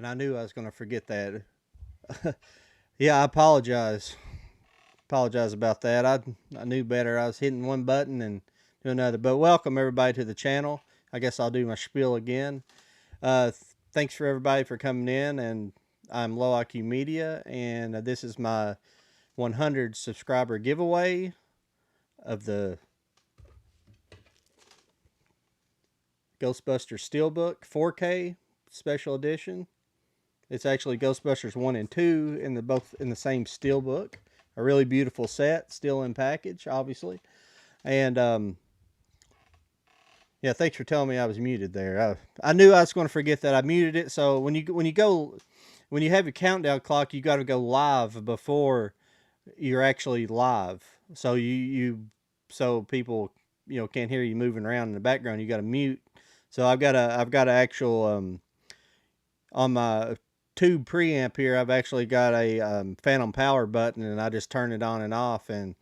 and I knew I was going to forget that. Yeah, I apologize. Apologize about that. I knew better. I was hitting one button and doing another. But welcome everybody to the channel. I guess I'll do my spiel again. Thanks for everybody for coming in, and I'm Low IQ Media, and this is my 100 subscriber giveaway of the Ghostbusters Steelbook 4K special edition. It's actually Ghostbusters 1 and 2 in both in the same Steelbook. A really beautiful set, still in package, obviously. And yeah, thanks for telling me I was muted there. I knew I was going to forget that I muted it. So when you have your countdown clock, you got to go live before you're actually live. So so people can't hear you moving around in the background. You got to mute. So I've got a actual on my tube preamp here. I've actually got a phantom power button, and I just turn it on and off, and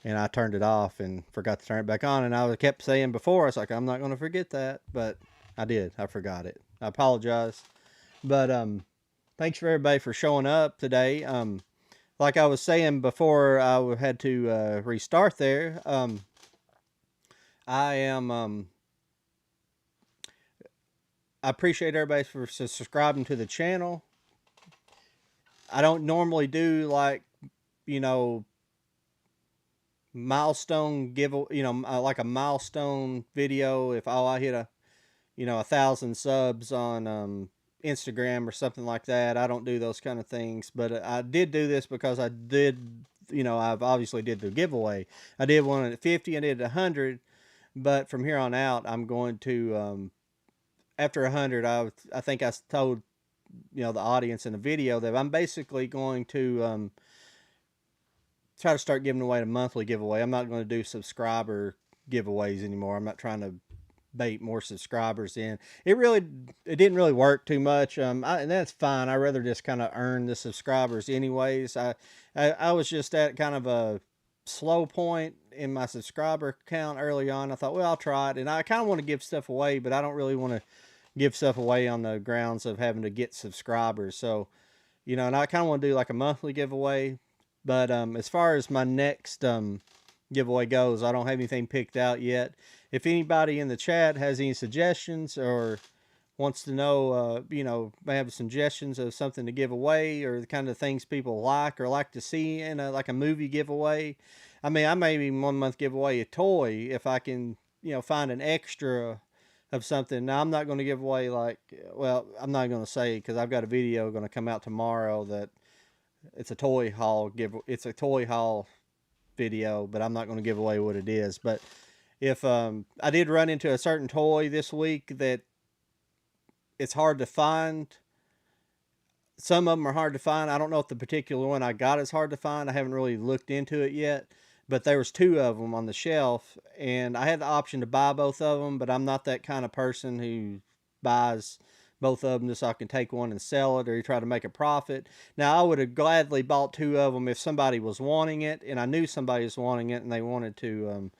I turned it off and forgot to turn it back on. And I kept saying before, I was like, I'm not going to forget that, but I did. I forgot it. I apologize. But thanks for everybody for showing up today. Like I was saying before, I had to restart there. I appreciate everybody for subscribing to the channel. I don't normally do like, milestone like a milestone video. If I hit 1,000 subs on Instagram or something like that, I don't do those kind of things. But I did do this because I did, I've obviously did the giveaway. I did one at 50, I did 100, but from here on out, I'm going to after 100, I think I told the audience in the video that I'm basically going to try to start giving away a monthly giveaway. I'm not going to do subscriber giveaways anymore. I'm not trying to bait more subscribers in. It didn't really work too much, and that's fine. I rather just kind of earn the subscribers anyways. I was just at kind of a slow point in my subscriber count early on. I thought, well, I'll try it, and I kind of want to give stuff away, but I don't really want to give stuff away on the grounds of having to get subscribers. So, and I kind of want to do like a monthly giveaway. But as far as my next giveaway goes, I don't have anything picked out yet. If anybody in the chat has any suggestions or wants to know, may have suggestions of something to give away or the kind of things people like or like to see in like a movie giveaway. I mean, I may even 1 month give away a toy if I can, find an extra of something. Now, I'm not going to give away I'm not going to say because I've got a video going to come out tomorrow that it's a toy haul it's a toy haul video, but I'm not going to give away what it is. But if I did run into a certain toy this week that it's hard to find. Some of them are hard to find. I don't know if the particular one I got is hard to find. I haven't really looked into it yet. But there was 2 of them on the shelf, and I had the option to buy both of them, but I'm not that kind of person who buys both of them just so I can take one and sell it or try to make a profit. Now, I would have gladly bought 2 of them if somebody was wanting it, and I knew somebody was wanting it, and they wanted to,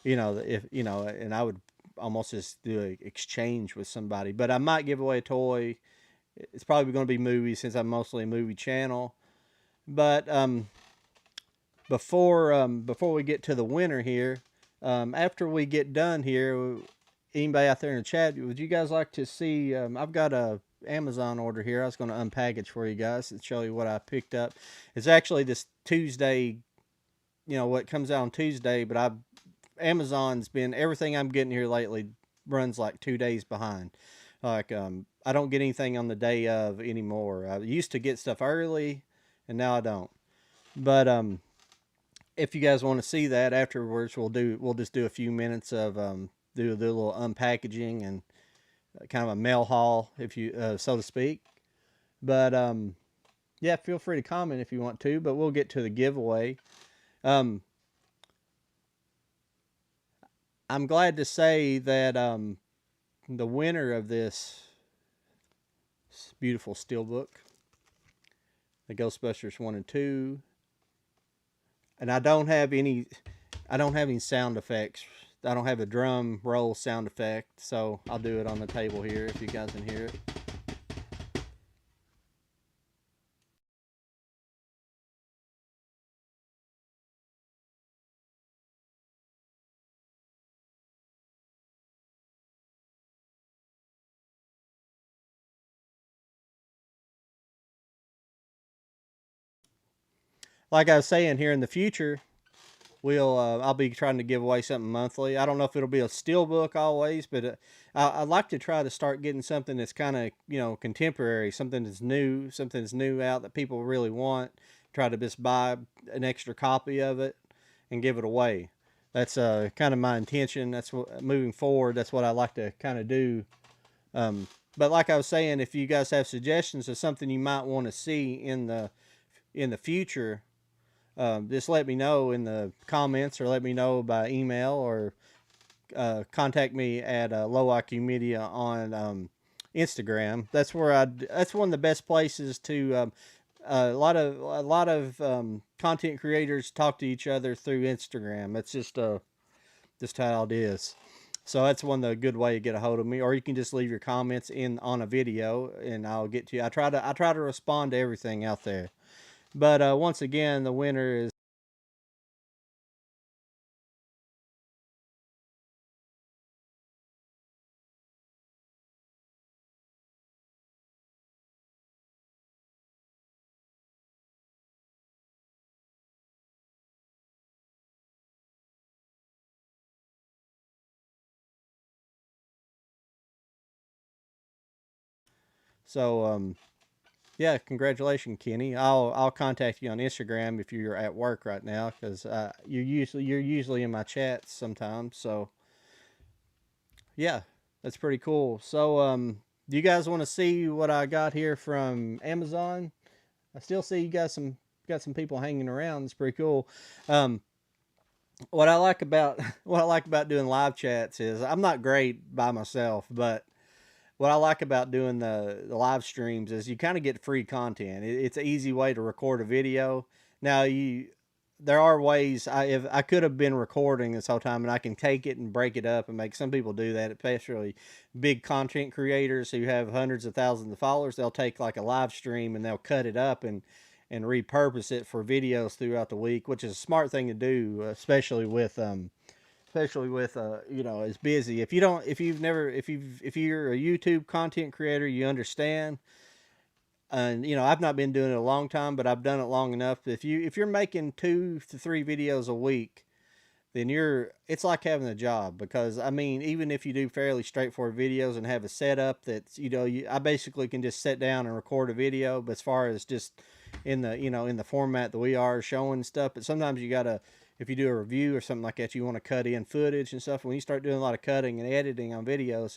and I would almost just do an exchange with somebody. But I might give away a toy. It's probably going to be movies since I'm mostly a movie channel. But before we get to the winner here, after we get done here, anybody out there in the chat, would you guys like to see? I've got a Amazon order here. I was going to unpackage for you guys and show you what I picked up. It's actually this Tuesday, what comes out on Tuesday, but Amazon's been everything I'm getting here lately runs like 2 days behind. Like I don't get anything on the day of anymore. I used to get stuff early, and now I don't. But if you guys want to see that afterwards, we'll just do a few minutes of do a little unpackaging and kind of a mail haul, if you so to speak. But yeah, feel free to comment if you want to. But we'll get to the giveaway. I'm glad to say that the winner of this beautiful Steelbook, the Ghostbusters 1 and 2, and I don't have any sound effects. I don't have a drum roll sound effect, so I'll do it on the table here if you guys can hear it. like I was saying, here in the future, I'll be trying to give away something monthly. I don't know if it'll be a Steelbook always, but I'd like to try to start getting something that's kind of, contemporary, something that's new out that people really want. Try to just buy an extra copy of it and give it away. That's kind of my intention. That's what, moving forward. That's what I like to kind of do. Um, but like I was saying, if you guys have suggestions of something you might want to see in the future, just let me know in the comments, or let me know by email, or contact me at Low IQ Media on Instagram. That's one of the best places to. A lot of content creators talk to each other through Instagram. That's just how it is. So that's one of the good way to get a hold of me. Or you can just leave your comments in on a video, and I'll get to you. I try to respond to everything out there. But once again, the winner is. So yeah, congratulations, Kenny. I'll contact you on Instagram if you're at work right now, because you're usually in my chats sometimes. So yeah, that's pretty cool. So do you guys want to see what I got here from Amazon? I still see you got some people hanging around. It's pretty cool. Um, what I like about what I like about doing live chats is I'm not great by myself, but what I like about doing the live streams is you kind of get free content. It's an easy way to record a video. Now there are ways if I could have been recording this whole time, and I can take it and break it up and make. Some people do that, especially big content creators who have hundreds of thousands of followers. They'll take like a live stream and they'll cut it up and repurpose it for videos throughout the week, which is a smart thing to do, especially with as busy. If you don't, if you've never, if you're a YouTube content creator, you understand. And I've not been doing it a long time, but I've done it long enough. If you're making 2 to 3 videos a week, then it's like having a job. Because I mean, even if you do fairly straightforward videos and have a setup that's I basically can just sit down and record a video. But as far as just in the format that we are showing stuff, but sometimes you gotta, if you do a review or something like that, you want to cut in footage and stuff. When you start doing a lot of cutting and editing on videos,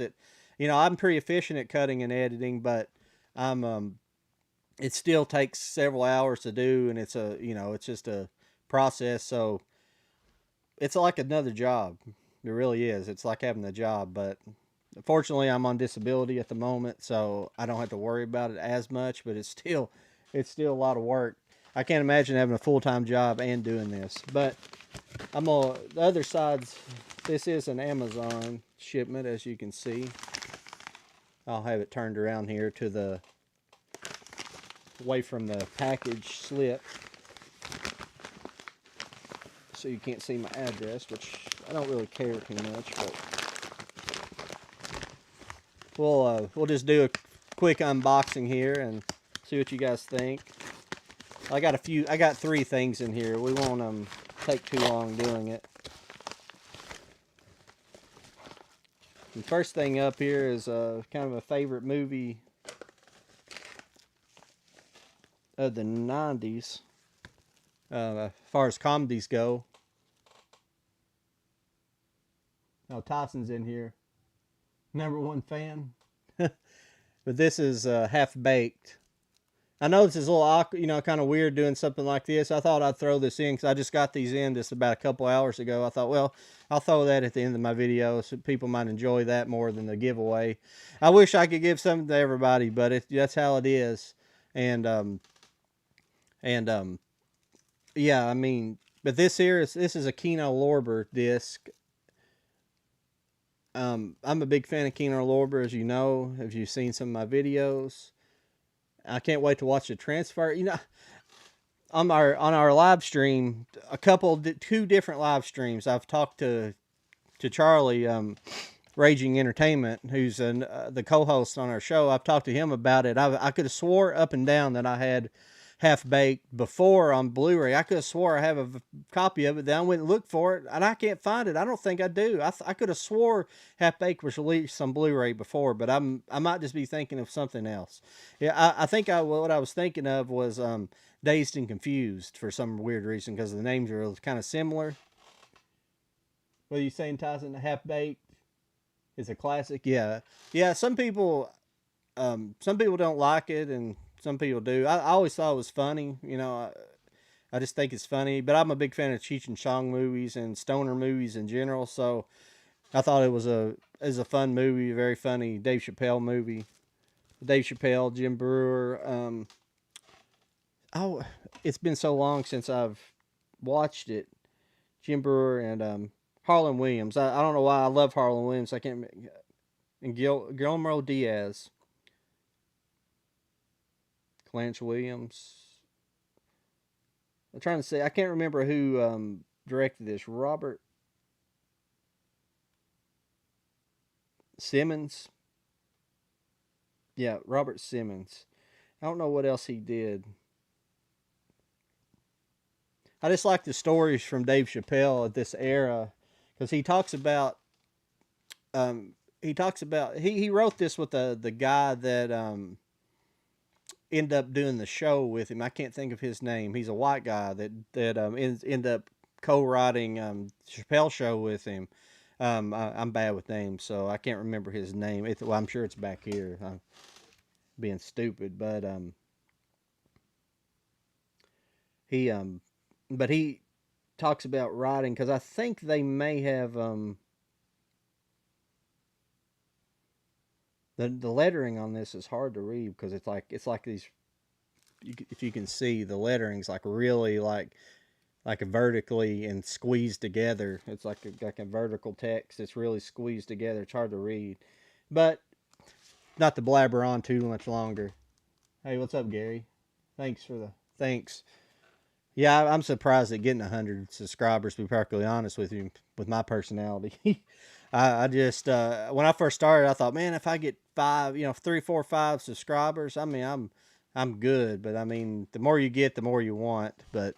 I'm pretty efficient at cutting and editing, but I'm it still takes several hours to do, and it's just a process. So it's like another job. It really is. It's like having a job, but fortunately I'm on disability at the moment, so I don't have to worry about it as much, but it's still a lot of work. I can't imagine having a full-time job and doing this. But the other side's, this is an Amazon shipment, as you can see. I'll have it turned around here to the away from the package slip, so you can't see my address, which I don't really care too much. But we'll just do a quick unboxing here and see what you guys think. I got 3 things in here. We won't take too long doing it. The first thing up here is kind of a favorite movie of the 90s, as far as comedies go. Oh, Tyson's in here. #1 fan. But this is Half Baked. I know this is a little awkward, kind of weird doing something like this. I thought I'd throw this in because I just got these in just about a couple hours ago. I thought, well, I'll throw that at the end of my video so people might enjoy that more than the giveaway. I wish I could give something to everybody, but that's how it is. And yeah, I mean, but this is a Kino Lorber disc. I'm a big fan of Kino Lorber, as you know, if you've seen some of my videos. I can't wait to watch the transfer. On our live stream, 2 different live streams, I've talked to Charlie, Raging Entertainment, who's the co-host on our show. I've talked to him about it. I could have swore up and down that I had Half Baked before on Blu-ray. I could have swore I have a copy of it. Then I went and looked for it, and I can't find it. I don't think I do. I could have swore Half Baked was released on Blu-ray before, but I might just be thinking of something else. Yeah, I think what I was thinking of was Dazed and Confused for some weird reason because the names are kind of similar. What are you saying, Tyson? Half Baked is a classic. Yeah, yeah. Some people don't like it, and some people do. I always thought it was funny. I just think it's funny. But I'm a big fan of Cheech and Chong movies and stoner movies in general. So I thought it was a fun movie, very funny Dave Chappelle movie. Dave Chappelle, Jim Brewer. Oh, it's been so long since I've watched it. Jim Brewer and Harlan Williams. I don't know why I love Harlan Williams. I can't. And Guillermo Diaz, Clarence Williams. I'm trying to say I can't remember who directed this. Robert Simmons. Yeah, Robert Simmons. I don't know what else he did. I just like the stories from Dave Chappelle at this era because he wrote this with the guy that ended up doing the show with him. I can't think of his name. He's a white guy that ended up co-writing Chappelle show with him. I'm bad with names, so I can't remember his name. Well, I'm sure it's back here. I'm being stupid, but he but he talks about writing because I think they may have the lettering on this is hard to read because it's like these. If you can see the lettering's like really like a vertically and squeezed together. It's like a vertical text. It's really squeezed together. It's hard to read, but not to blabber on too much longer. Hey, what's up, Gary? Thanks. Yeah, I'm surprised at getting 100 subscribers. To be perfectly honest with you, with my personality, I just when I first started, I thought, man, if I get five, 3, 4, 5 subscribers, I mean, I'm good. But I mean, the more you get, the more you want. But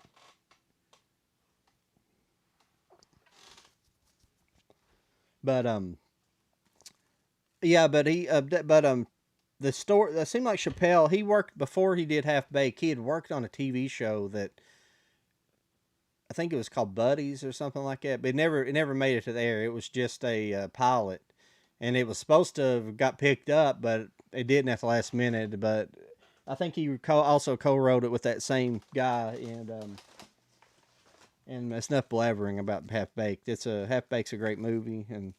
yeah, but the story. It seemed like Chappelle. He worked before he did Half Baked. He had worked on a TV show that I think it was called Buddies or something like that. But it never made it to the air. It was just a pilot, and it was supposed to have got picked up, but it didn't at the last minute. But I think he also co-wrote it with that same guy, and it's enough blabbering about Half Baked. Half Baked's a great movie, and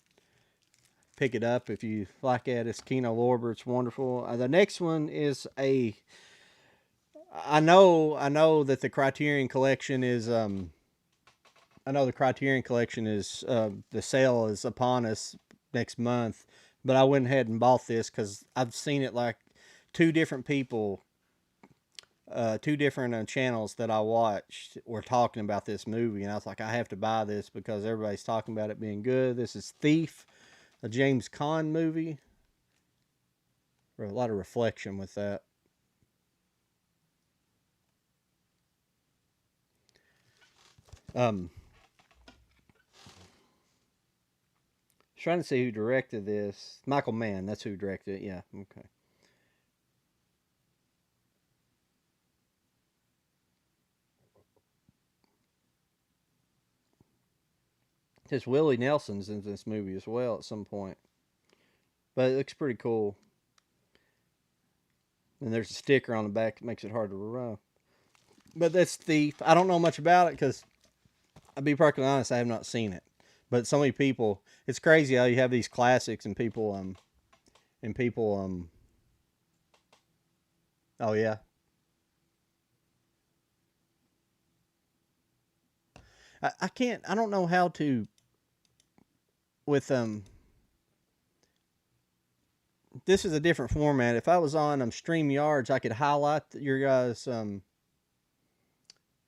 pick it up if you like it. It's Kino Lorber. It's wonderful. The next one is a. I know that the Criterion Collection is. I know the Criterion Collection is. The sale is upon us next month, but I went ahead and bought this because I've seen it like two different people. Two different channels that I watched were talking about this movie, and I was like, I have to buy this because everybody's talking about it being good. This is Thief, a James Caan movie. A lot of reflection with that. Um, Trying to see who directed this. Michael Mann, that's who directed it. Yeah, okay. His Willie Nelson's in this movie as well at some point, but it looks pretty cool. And there's a sticker on the back that makes it hard to run. But that's Thief. I don't know much about it because I'll be perfectly honest, I have not seen it. But so many people, it's crazy how you have these classics and people. Oh yeah, I can't. I don't know how to with This is a different format. If I was on StreamYards, I could highlight your guys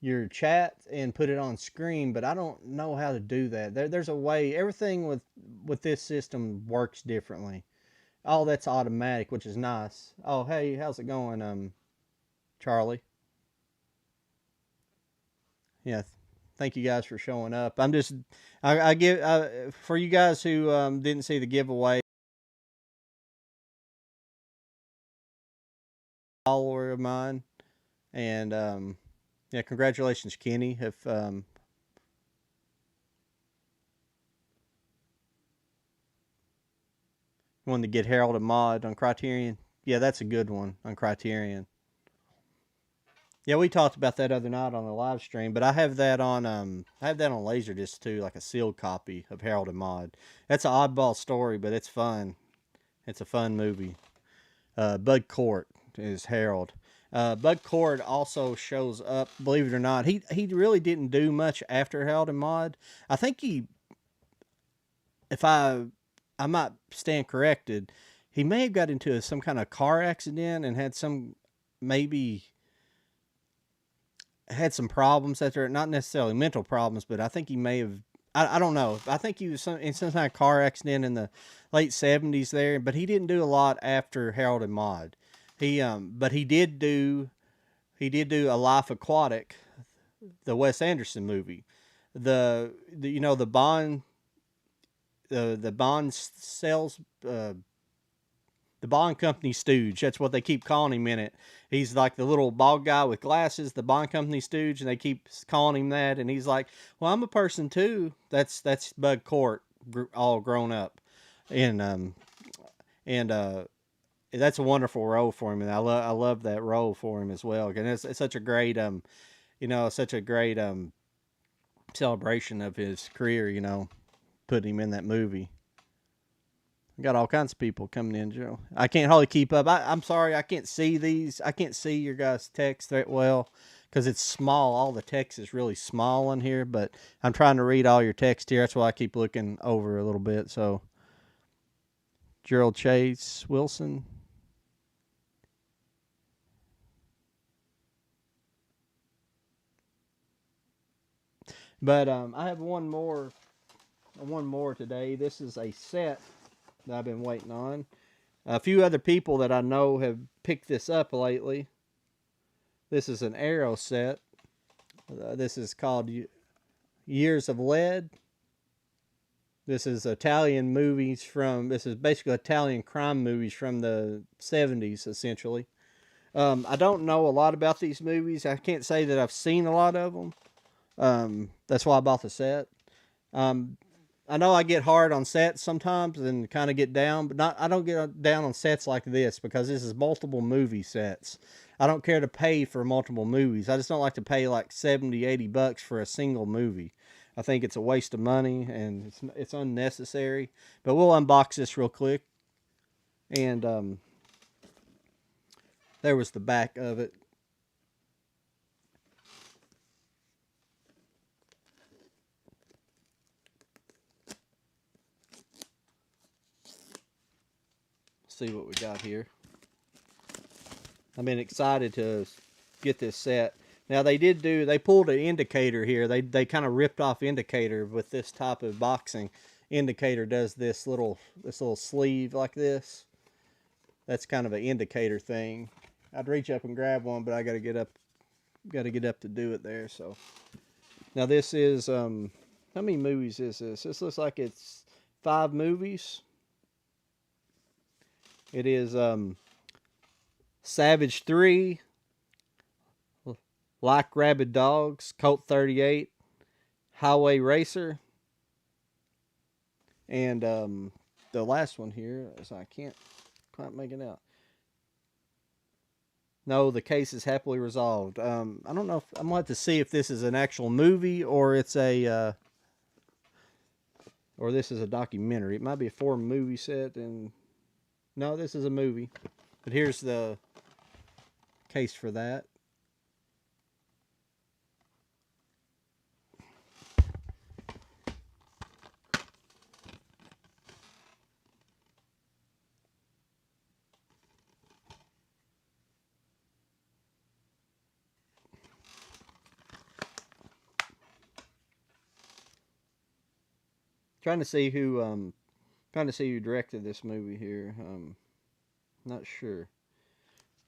your chat and put it on screen, but I don't know how to do that. There's a way. Everything with this system works differently. All that's automatic, which is nice. Oh, hey, how's it going, Charlie? Yeah, thank you guys for showing up. I'm just, I give for you guys who didn't see the giveaway. Follower of mine, and yeah, congratulations, Kenny. If wanted to get Harold and Maude on Criterion, yeah, that's a good one on Criterion. Yeah, we talked about that other night on the live stream, but I have that on Laserdisc too, like a sealed copy of Harold and Maude. That's an oddball story, but it's fun. It's a fun movie. Bud Cort is Harold. Bud Cort also shows up. Believe it or not, he really didn't do much after Harold and Maude. I think he, if I might stand corrected, he may have got into some kind of car accident and had some maybe had some problems that are not necessarily mental problems, but I think he may have. I don't know. I think he was in some kind of car accident in the late '70s there, but he didn't do a lot after Harold and Maude. But he did do A Life Aquatic, the Wes Anderson movie, the you know the Bond the Bond sales the Bond Company stooge. That's what they keep calling him in it. He's like the little bald guy with glasses, the Bond Company stooge, and they keep calling him that. And he's like, "Well, I'm a person too." That's Bud Cort, all grown up, and and that's a wonderful role for him, and I love that role for him as well. And it's such a great such a great celebration of his career. Putting him in that movie. We got all kinds of people coming in, Joe. I can't hardly keep up. I'm sorry, I can't see these. I can't see your guys' text that well because it's small. All the text is really small in here, but I'm trying to read all your text here. That's why I keep looking over a little bit. So, Gerald Chase Wilson. But I have one more today. This is a set that I've been waiting on. A few other people that I know have picked this up lately. This is an Arrow set. This is called Years of Lead. This is Italian movies from. This is basically Italian crime movies from the 70s, essentially. I don't know a lot about these movies. I can't say that I've seen a lot of them. That's why I bought the set. Um, I know I get hard on sets sometimes and kind of get down, but not. I don't get down on sets like this because this is multiple movie sets. I don't care to pay for multiple movies. I just don't like to pay like 70, 80 bucks for a single movie. I think it's a waste of money and it's unnecessary. But we'll unbox this real quick. And there was the back of it. See what we got here. I've been excited to get this set. Now they pulled an indicator here. They kind of ripped off indicator with this type of boxing. Indicator does this little sleeve like this. That's kind of an indicator thing. I'd reach up and grab one, but I got to get up to do it there. So now this is how many movies is this? This looks like it's 5 movies. It is Savage 3, Like Rabid Dogs, Colt 38, Highway Racer, and the last one here, so I can't quite make it out. No, the case is happily resolved. I don't know if I'm gonna have to see if this is an actual movie or it's a or this is a documentary. It might be a 4 movie set, and no, this is a movie. But here's the case for that. Trying to see who directed this movie here. Not sure.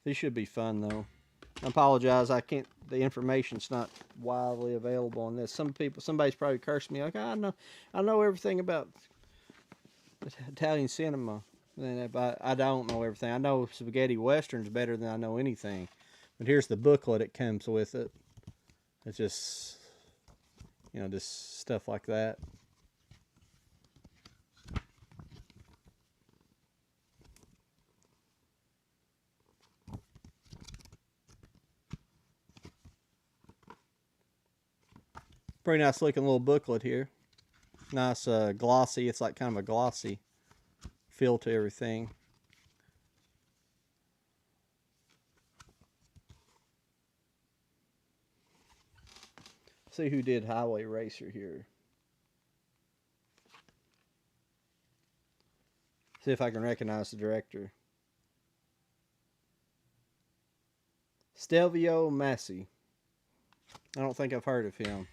These should be fun though. I apologize. I can't. The information's not widely available on this. Somebody's probably cursed me like, I know everything about Italian cinema. I don't know everything. I know spaghetti westerns better than I know anything. But here's the booklet that comes with it. It's just, just stuff like that. Pretty nice looking little booklet here. Nice glossy. It's like kind of a glossy feel to everything. See who did Highway Racer here. See if I can recognize the director. Stelvio Massi. I don't think I've heard of him.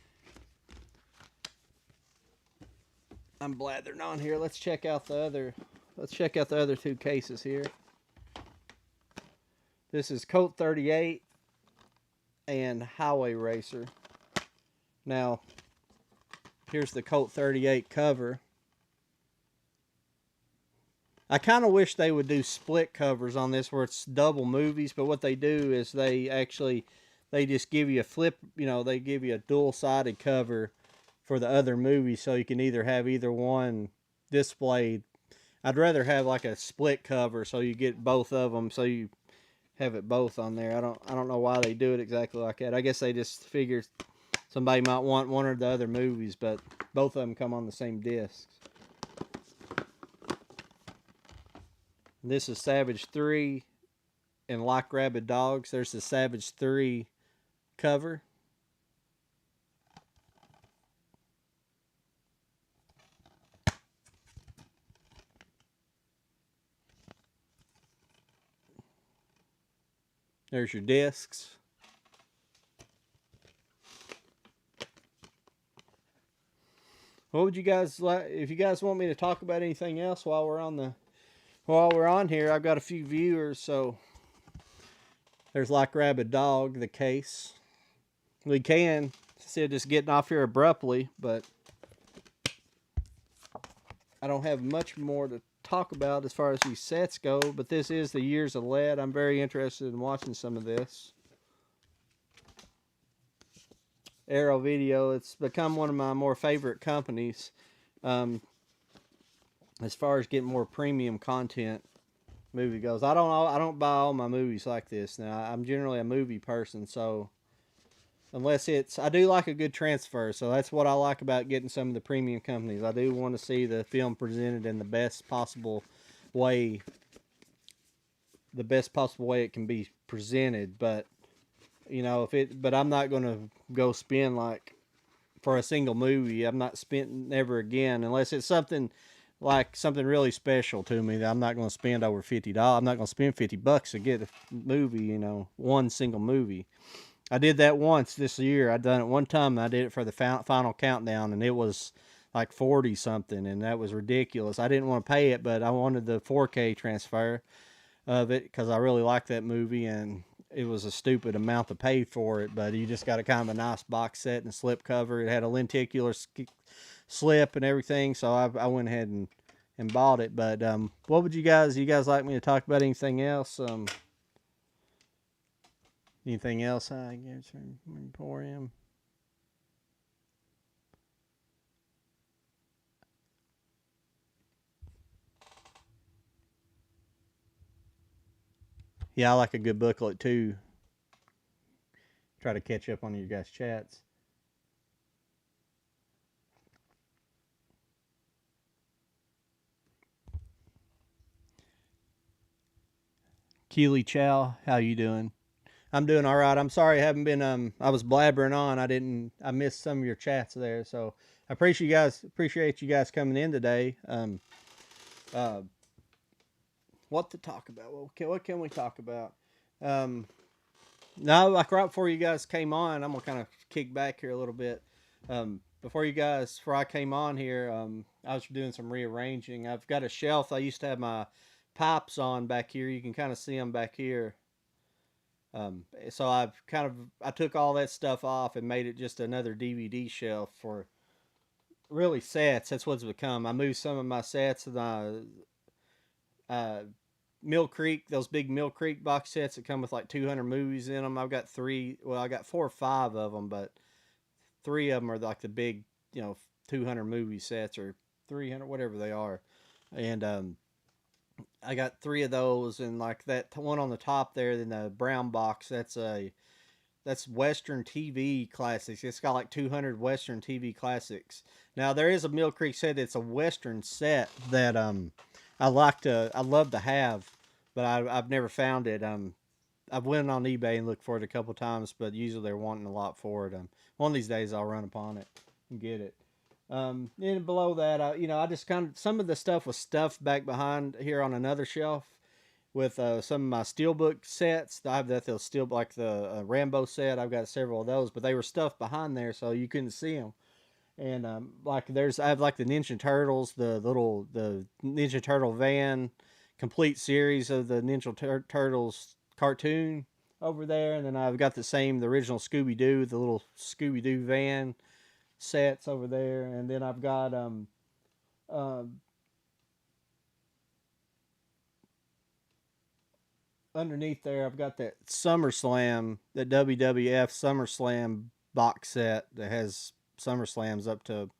I'm glad they're not here. Let's check out the other two cases here. This is Colt 38 and Highway Racer. Now, here's the Colt 38 cover. I kind of wish they would do split covers on this where it's double movies, but what they do is they just give you a flip, they give you a dual-sided cover for the other movie, so you can either have either one displayed. I'd rather have like a split cover so you get both of them, so you have it both on there. I don't know why they do it exactly like that. I guess they just figure somebody might want one or the other movies, but both of them come on the same discs. This is Savage 3 and Like Rabid Dogs. There's the Savage 3 cover. There's your discs. What would you guys like? If you guys want me to talk about anything else while we're on here, I've got a few viewers. So there's Like Rabid Dog, the case. We can instead of just getting off here abruptly, but I don't have much more to talk about as far as these sets go. But this is the Years of Lead. I'm very interested in watching some of this. Arrow Video, it's become one of my more favorite companies as far as getting more premium content movie goes. I don't buy all my movies like this. Now, I'm generally a movie person, so unless I do like a good transfer, so that's what I like about getting some of the premium companies. I do want to see the film presented in the best possible way it can be presented, but but I'm not going to go spend like for a single movie. I'm not spending never again unless it's something really special to me that I'm not going to spend over $50. I'm not going to spend $50 to get a movie, one single movie. I did that once this year. I done it one time, and I did it for the final countdown, and it was like 40 something, and that was ridiculous. I didn't want to pay it, but I wanted the 4K transfer of it because I really liked that movie, and it was a stupid amount to pay for it, but you just got a kind of a nice box set and slip cover. It had a lenticular slip and everything, so I went ahead and bought it. But what would you guys like me to talk about? Anything else? Anything else? I guess Emporium. Yeah, I like a good booklet too. Try to catch up on your guys' chats. Keely Chow, how you doing? I'm doing all right. I'm sorry I haven't been. I was blabbering on. I missed some of your chats there. So I appreciate you guys coming in today. What to talk about? What can we talk about? No, like right before you guys came on, I'm gonna kind of kick back here a little bit. Before I came on here, I was doing some rearranging. I've got a shelf I used to have my pipes on back here. You can kind of see them back here. So I took all that stuff off and made it just another DVD shelf for really sets. That's what it's become. I moved some of my sets and uh, Mill Creek, those big Mill Creek box sets that come with like 200 movies in them. I've got three. Well, I got 4 or 5 of them, but three of them are like the big, 200 movie sets or 300, whatever they are. And I got three of those, and like that one on the top there, in the brown box, that's Western TV classics. It's got like 200 Western TV classics. Now there is a Mill Creek set. It's a Western set that I love to have, but I've never found it. I've went on eBay and looked for it a couple times, but usually they're wanting a lot for it. One of these days I'll run upon it and get it. And below that, I just kind of, some of the stuff was stuffed back behind here on another shelf with some of my Steelbook sets. I have those steel, like the Rambo set. I've got several of those, but they were stuffed behind there, so you couldn't see them. And I have like the Ninja Turtles, the Ninja Turtle van, complete series of the Turtles cartoon over there, and then I've got the original Scooby Doo, the little Scooby Doo van sets over there, and then I've got uh, underneath there, I've got that WWF SummerSlam box set that has SummerSlams up to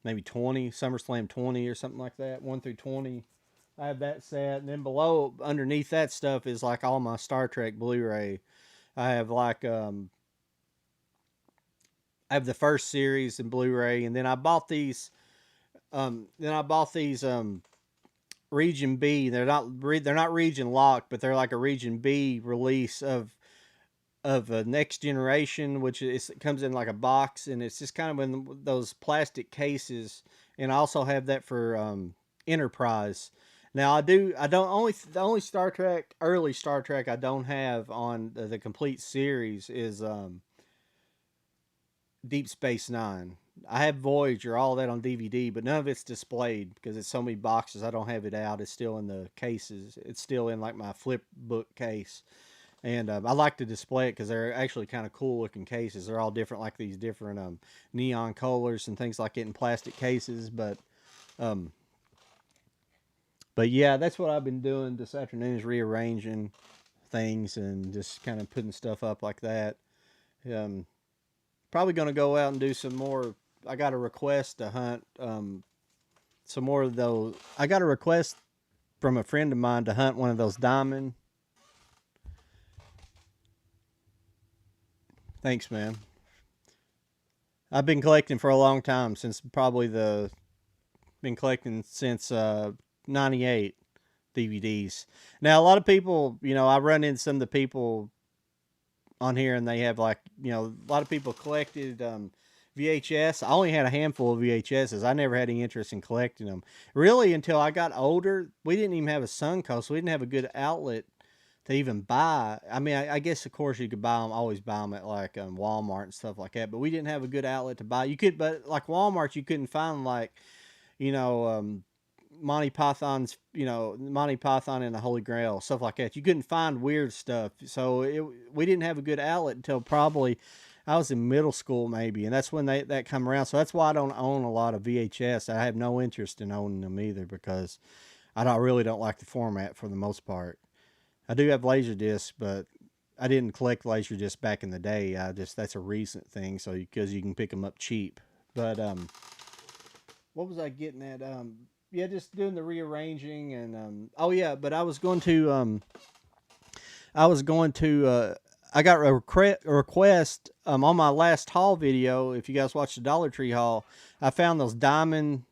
maybe 20, SummerSlam 20 or something like that, 1 through 20. I have that set, and then below, underneath that stuff is like all my Star Trek Blu-ray. I have I have the first series in Blu-ray, and then I bought these. Region B. They're not region locked, but they're like a Region B release of a Next Generation, which it comes in like a box, and it's just kind of in those plastic cases. And I also have that for Enterprise. Now I don't only the only Star Trek, early Star Trek I don't have on the complete series is Deep Space Nine. I have Voyager, all that on DVD, but none of it's displayed because it's so many boxes. I don't have it out. It's still in the cases. It's still in like my flip book case. And I like to display it because they're actually kind of cool looking cases. They're all different, like these different neon colors and things like it in plastic cases. Um, but yeah, that's what I've been doing this afternoon, is rearranging things and just kind of putting stuff up like that. Um, Probably going to go out and do some more. I got a request to hunt some more of those. I got a request from a friend of mine to hunt one of those diamond. Thanks, man. I've been collecting for a long time, since probably been collecting since '98 DVDs. Now a lot of people, I run into some of the people on here, and they have like, a lot of people collected VHS. I only had a handful of VHSs. I never had any interest in collecting them. Really, until I got older, we didn't even have a Suncoast. So we didn't have a good outlet to even buy. I mean, I guess of course you could buy them, always buy them at like Walmart and stuff like that. But we didn't have a good outlet to buy. You could, but like Walmart, you couldn't find like, you know, um, Monty Python and the Holy Grail, stuff like that. You couldn't find weird stuff. So we didn't have a good outlet until probably I was in middle school maybe, and that's when that come around. So that's why I don't own a lot of VHS. I have no interest in owning them either, because really don't like the format for the most part. I do have Laserdiscs, but I didn't collect Laserdiscs back in the day. That's a recent thing, so because you can pick them up cheap. But what was I getting at? Yeah, just doing the rearranging, and oh yeah, but I got a request on my last haul video. If you guys watched the Dollar Tree haul, I found those those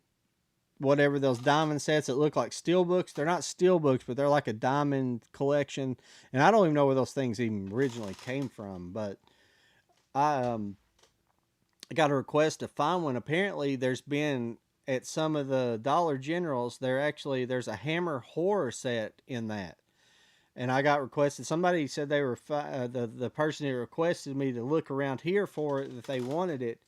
diamond sets that look like steel books. They're not steel books, but they're like a diamond collection, and I don't even know where those things even originally came from. But I got a request to find one. Apparently, there's been at some of the Dollar Generals, there's a Hammer horror set in that. And I got requested. Somebody said they were the person who requested me to look around here for it if they wanted it,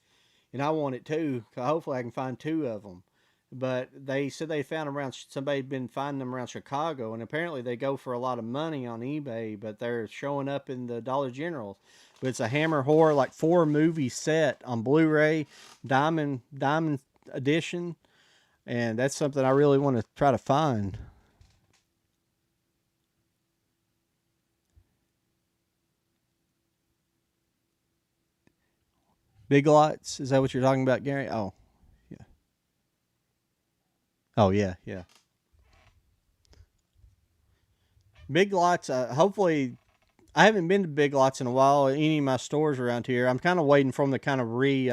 and I want it too. Hopefully, I can find two of them. but they said they found them around, somebody had been finding them around Chicago, and apparently they go for a lot of money on eBay, but they're showing up in the Dollar General. But it's a Hammer Horror like 4 movie set on Blu-ray, diamond edition, and that's something I really want to try to find. Big Lots, is that what you're talking about, Gary? Oh, yeah. Oh, yeah, yeah. Big Lots. Hopefully, I haven't been to Big Lots in a while. Any of my stores around here, I'm kind of waiting for them to kind of re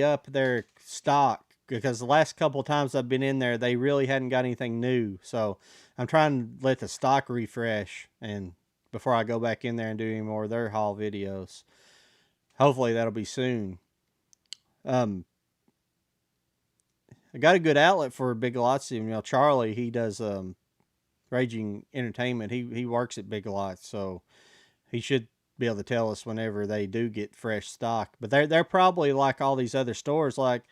up their stock, because the last couple of times I've been in there, they really hadn't got anything new. So I'm trying to let the stock refresh and before I go back in there and do any more of their haul videos. Hopefully that'll be soon. Um, I got a good outlet for Big Lots. You know, Charlie, he does Raging Entertainment. He works at Big Lots, so he should be able to tell us whenever they do get fresh stock. But they're probably like all these other stores, like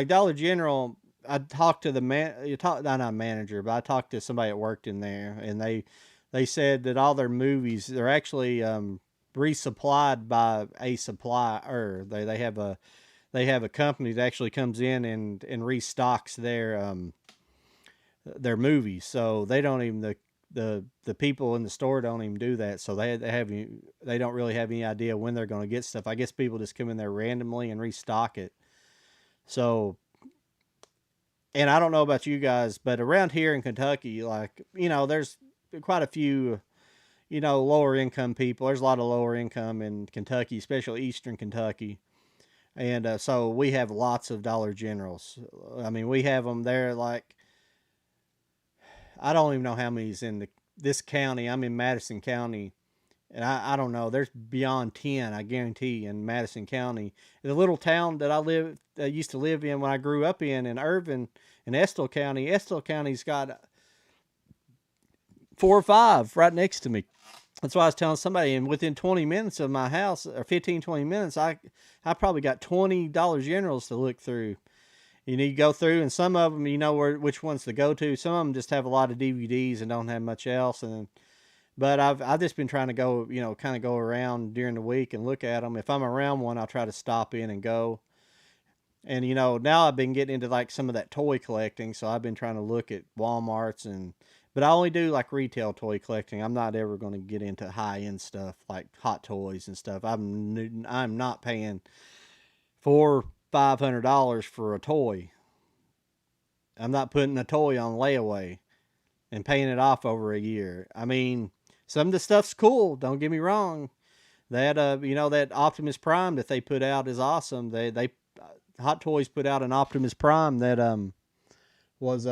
Dollar General. I talked to the not manager, but I talked to somebody that worked in there, and they said that all their movies, they're actually resupplied by a supplier. They have a company that actually comes in and restocks their movies. So they don't even the people in the store don't even do that. So they don't really have any idea when they're going to get stuff. I guess people just come in there randomly and restock it. So, and I don't know about you guys, but around here in Kentucky, like, there's quite a few, lower income people. There's a lot of lower income in Kentucky, especially Eastern Kentucky. And so we have lots of Dollar Generals. I mean, we have them there like, I don't even know how many's in this county. I'm in Madison County, and I don't know. There's beyond 10, I guarantee, in Madison County. The little town that I used to live in when I grew up in Irvin, in Estill County. Estill County's got 4 or 5 right next to me. That's why I was telling somebody, and within 20 minutes of my house, or 15, 20 minutes, I probably got 20 Dollar Generals to look through. You need to go through, and some of them, which ones to go to. Some of them just have a lot of DVDs and don't have much else. But I've just been trying to go, kind of go around during the week and look at them. If I'm around one, I'll try to stop in and go. And now I've been getting into like some of that toy collecting, so I've been trying to look at WalMarts but I only do like retail toy collecting. I'm not ever going to get into high end stuff like Hot Toys and stuff. I'm not paying $400-500 for a toy. I'm not putting a toy on layaway and paying it off over a year. I mean, some of the stuff's cool. Don't get me wrong. That Optimus Prime that they put out is awesome. They Hot Toys put out an Optimus Prime that was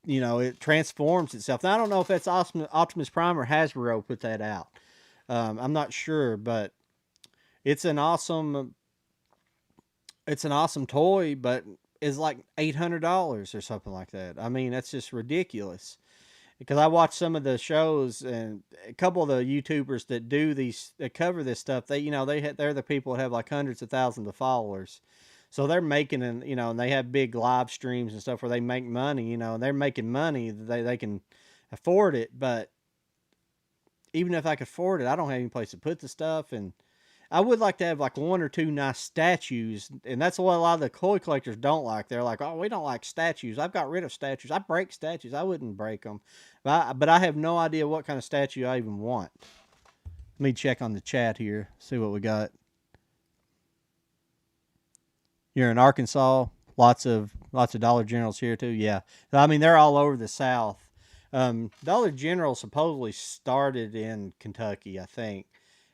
it transforms itself. Now, I don't know if that's Optimus Prime or Hasbro put that out. I'm not sure, but it's an awesome toy, but is like $800 or something like that. I mean, that's just ridiculous. Because I watch some of the shows, and a couple of the YouTubers that cover this stuff, they're the people that have like hundreds of thousands of followers. So they're making, and they have big live streams and stuff where they make money, and they're making money. They can afford it, but even if I could afford it, I don't have any place to put the stuff. And I would like to have like 1 or 2 nice statues, and that's what a lot of the toy collectors don't like. They're like, "Oh, we don't like statues. I've got rid of statues. I break statues. I wouldn't break them, but I have no idea what kind of statue I even want." Let me check on the chat here, see what we got. You're in Arkansas. Lots of Dollar Generals here too. Yeah, I mean they're all over the South. Dollar General supposedly started in Kentucky, I think.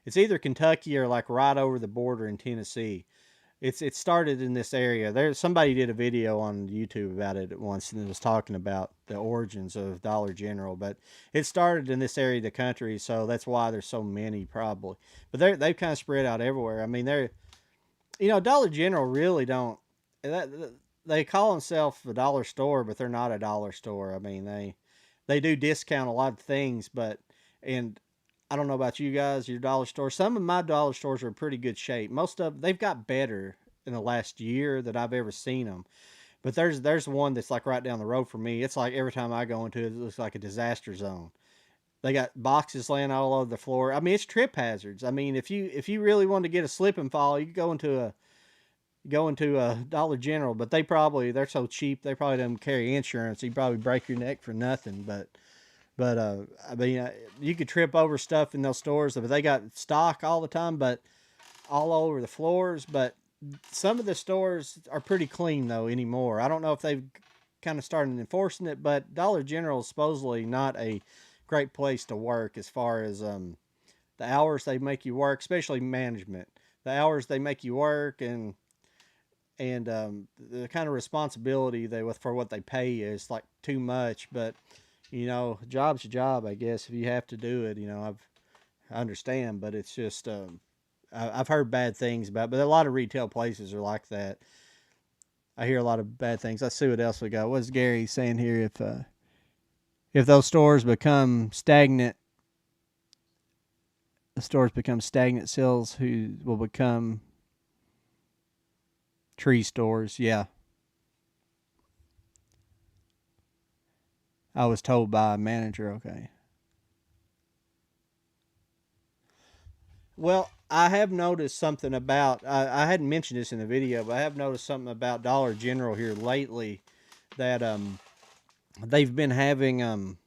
It's either Kentucky or like right over the border in Tennessee. It started in this area. Somebody did a video on YouTube about it at once, and it was talking about the origins of Dollar General. But it started in this area of the country, so that's why there's so many probably. But they've kind of spread out everywhere. I mean, Dollar General really don't. They call themselves a dollar store, but they're not a dollar store. I mean, they do discount a lot of things, and I don't know about you guys, your dollar store. Some of my dollar stores are in pretty good shape. They've got better in the last year that I've ever seen them. But there's one that's like right down the road from me. It's like every time I go into it, it looks like a disaster zone. They got boxes laying all over the floor. I mean, it's trip hazards. I mean, if you really want to get a slip and fall, you could go into a Dollar General, but they're so cheap. They probably don't carry insurance. You probably break your neck for nothing. But I mean, you could trip over stuff in those stores. But they got stock all the time, but all over the floors. But some of the stores are pretty clean though anymore. I don't know if they've kind of started enforcing it, but Dollar General is supposedly not a great place to work as far as the hours they make you work, especially management. The hours they make you work and the kind of responsibility they with for what they pay is like too much. But job's a job, I guess. If you have to do it, I understand, but it's just I've heard bad things about. But a lot of retail places are like that. I hear a lot of bad things. Let's see what else we got. What's Gary saying here? If those stores become stagnant, the stores become stagnant sales, who will become tree stores. Yeah. I was told by a manager. Okay. Well, I have noticed something about, I hadn't mentioned this in the video, but I have noticed something about Dollar General here lately that they've been having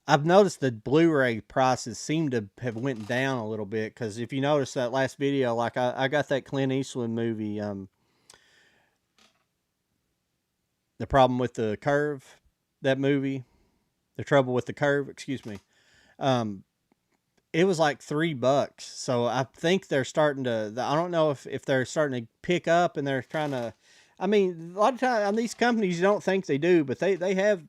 I've noticed the Blu-ray prices seem to have went down a little bit, because if you notice that last video, like I got that Clint Eastwood movie, The Problem with the Curve, that movie, The Trouble with the Curve, excuse me. Um, it was like $3. So I think they're starting to, I don't know if they're starting to pick up and they're trying to, I mean, a lot of times these companies, you don't think they do, but they have,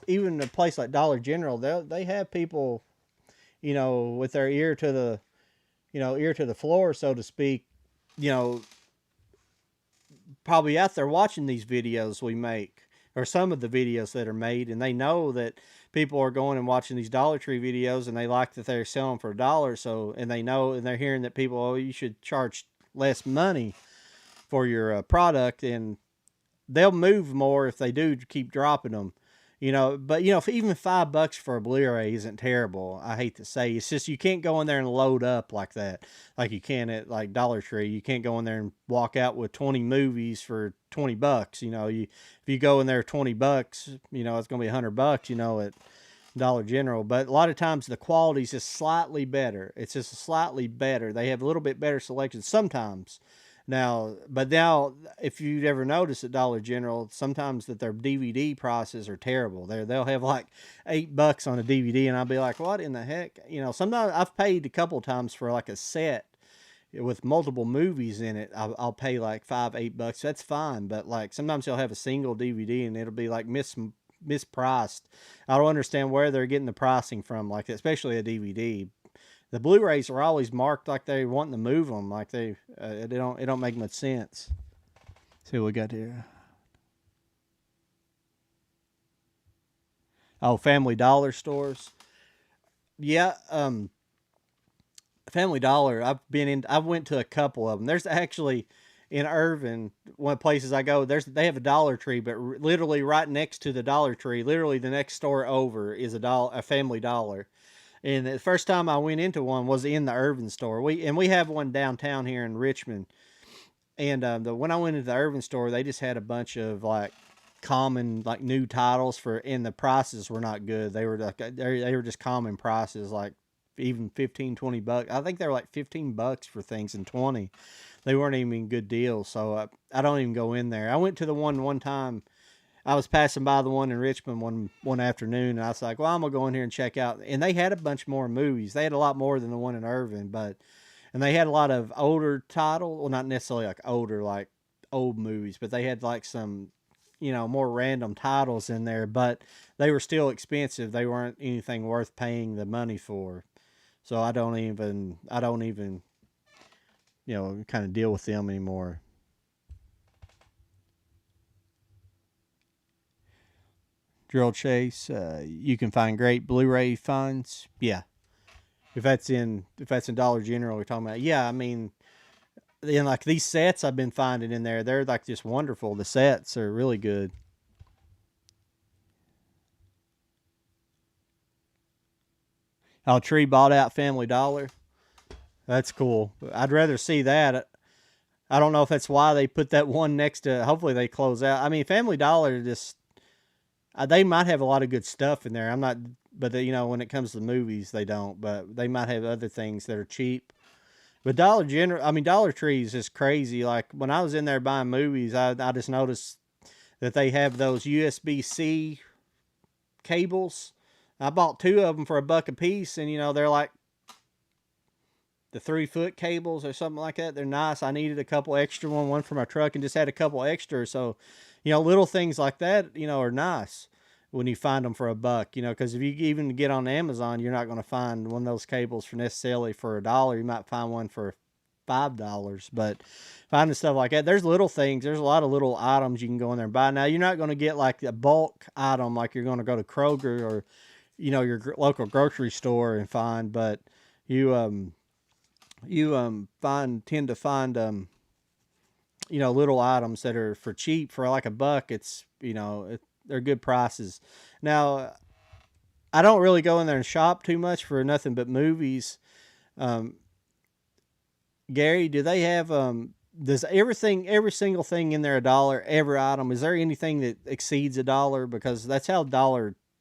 even a place like Dollar General, they have people, with their ear to the floor, so to speak, you know, probably out there watching these videos we make, or some of the videos that are made, and they know that people are going and watching these Dollar Tree videos, and they like that they're selling for $1. So, and they know, and they're hearing that people, oh, you should charge less money for your product, and they'll move more if they do keep dropping them. But if even $5 for a Blu-ray isn't terrible, I hate to say. It's just you can't go in there and load up like that, like you can at like Dollar Tree. You can't go in there and walk out with 20 movies for $20. If you go in there $20, it's gonna be $100. At Dollar General. But a lot of times the quality is just slightly better. It's just slightly better. They have a little bit better selection sometimes. Now, if you'd ever noticed at Dollar General, sometimes that their DVD prices are terrible. They'll have like $8 on a DVD, and I'll be like, what in the heck? Sometimes I've paid a couple times for like a set with multiple movies in it. I'll pay like $5, $8. That's fine, but like sometimes they'll have a single DVD and it'll be like mispriced. I don't understand where they're getting the pricing from, like especially a DVD. The Blu-rays are always marked like they wanting to move them, like it don't make much sense. See what we got here. Oh, Family Dollar stores. Yeah, Family Dollar. I went to a couple of them. There's actually in Irvin, one of the places I go. They have a Dollar Tree, but literally right next to the Dollar Tree, literally the next store over is a Family Dollar. And the first time I went into one was in the Irvin store. We have one downtown here in Richmond. And when I went into the Irvin store, they just had a bunch of like common like new titles and the prices were not good. They were like they were just common prices, like even 15, $20. I think they were like $15 for things, and 20. They weren't even good deals. So I don't even go in there. I went to the one time. I was passing by the one in Richmond one afternoon, and I was like, well, I'm going to go in here and check out. And they had a bunch more movies. They had a lot more than the one in Irvin, and they had a lot of older titles. Well, not necessarily like older, like old movies, but they had like some, more random titles in there, but they were still expensive. They weren't anything worth paying the money for. So I don't even, kind of deal with them anymore. Drill Chase, you can find great Blu-ray finds. Yeah, if that's in Dollar General, we're talking about. Yeah, I mean, And like these sets I've been finding in there, they're like just wonderful. The sets are really good. Oh, tree bought out Family Dollar. That's cool. I'd rather see that. I don't know if that's why they put that one next to. Hopefully they close out. I mean, Family Dollar just they might have a lot of good stuff in there. I'm not, but they, when it comes to movies, they don't. But they might have other things that are cheap. But Dollar Tree is just crazy. Like when I was in there buying movies, I just noticed that they have those USB-C cables. I bought two of them for $1 a piece, and they're like the 3-foot cables or something like that. They're nice. I needed a couple extra one for my truck, and just had a couple extra. So, little things like that, are nice when you find them for $1. Because if you even get on Amazon, you're not going to find one of those cables for necessarily for $1. You might find one for $5, but finding stuff like that, there's little things. There's a lot of little items you can go in there and buy. Now, you're not going to get like a bulk item like you're going to go to Kroger or your local grocery store and find, but you tend to find little items that are for cheap for like $1. It's they're good prices. Now, I don't really go in there and shop too much for nothing but movies. um Gary, do they have does every single thing in there $1, every item? Is there anything that exceeds $1? Because that's how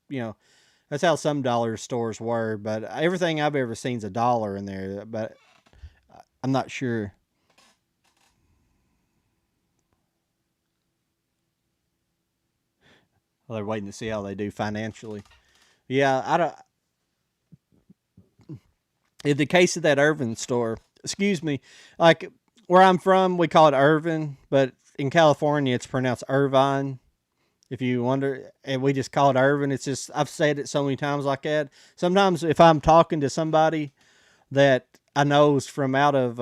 you know that's how some dollar stores were, but everything I've ever seen is $1 in there. But I'm not sure. Well, they're waiting to see how they do financially. Yeah, I don't. In the case of that Irvin store, excuse me, like where I'm from, we call it Irvin, but in California, it's pronounced Irvine. If you wonder, and we just call it Irvin. It's just I've said it so many times like that. Sometimes if I'm talking to somebody that I know is from out of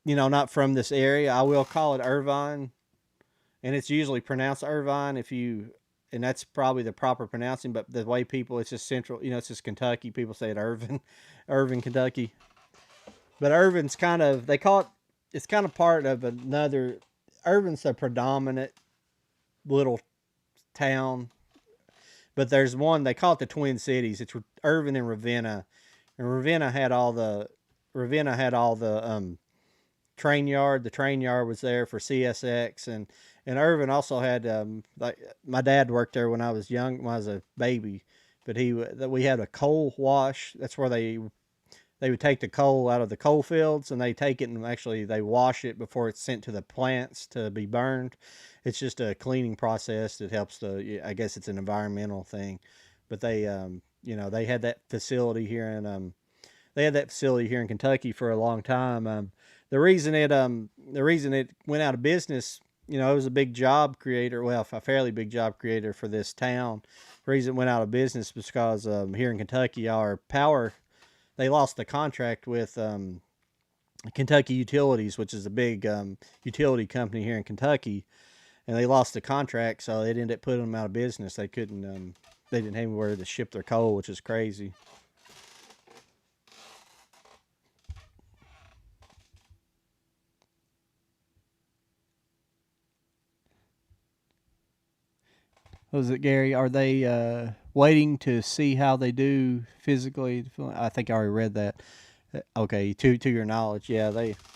not from this area, I will call it Irvine, and it's usually pronounced Irvine if you, and that's probably the proper pronouncing. But the way people, it's just central, it's just Kentucky. People say it Irvin, Irvin, Kentucky. But Irvin's kind of they call it. It's kind of part of another. Irvin's a predominant little town, but there's one they call it the Twin Cities. It's Irvin and Ravenna, and Ravenna had all the train yard. The train yard was there for CSX, and Irvin also had like my dad worked there when I was young, when I was a baby. But we had a coal wash. That's where they would take the coal out of the coal fields, and they take it and actually they wash it before it's sent to the plants to be burned. It's just a cleaning process that helps I guess it's an environmental thing. But they had that facility here in Kentucky for a long time. The reason it went out of business, it was a big job creator. Well, a fairly big job creator for this town. The reason it went out of business was because here in Kentucky, our power, they lost the contract with Kentucky Utilities, which is a big utility company here in Kentucky, and they lost the contract, so it ended up putting them out of business. They couldn't, they didn't have anywhere to ship their coal, which is crazy. Was it Gary? Are they waiting to see how they do physically? I think I already read that. Okay, to your knowledge, they're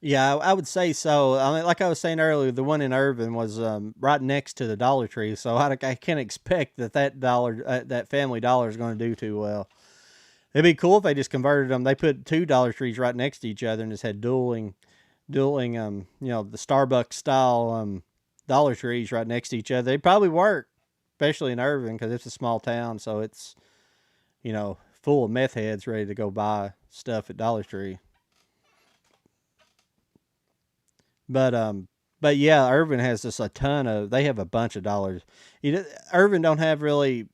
yeah, I would say so. I mean, like I was saying earlier, the one in Irvin was right next to the Dollar Tree, so I can't expect that Family Dollar is going to do too well. It'd be cool if they just converted them. They put two Dollar Trees right next to each other and just had dueling the Starbucks style Dollar Trees right next to each other. They probably work, especially in Irvin because it's a small town, so it's full of meth heads ready to go buy stuff at Dollar Tree. But yeah, Irvin has just a ton of. They have a bunch of dollars. Irvin don't have really.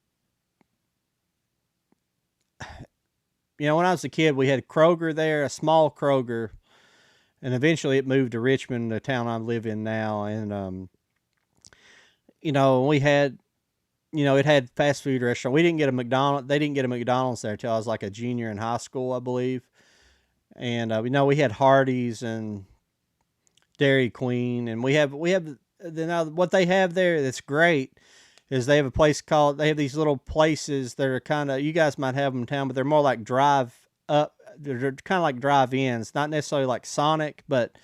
When I was a kid, we had Kroger there, a small Kroger, and eventually it moved to Richmond, the town I live in now. And we had it had fast food restaurant. We didn't get a McDonald's. They didn't get a McDonald's there till I was like a junior in high school, I believe. And we had Hardee's and Dairy Queen, and we have now what they have there that's great is they have a place called they have these little places that are kind of, you guys might have them in town, but they're more like drive up. They're kind of like drive-ins, not necessarily like Sonic, but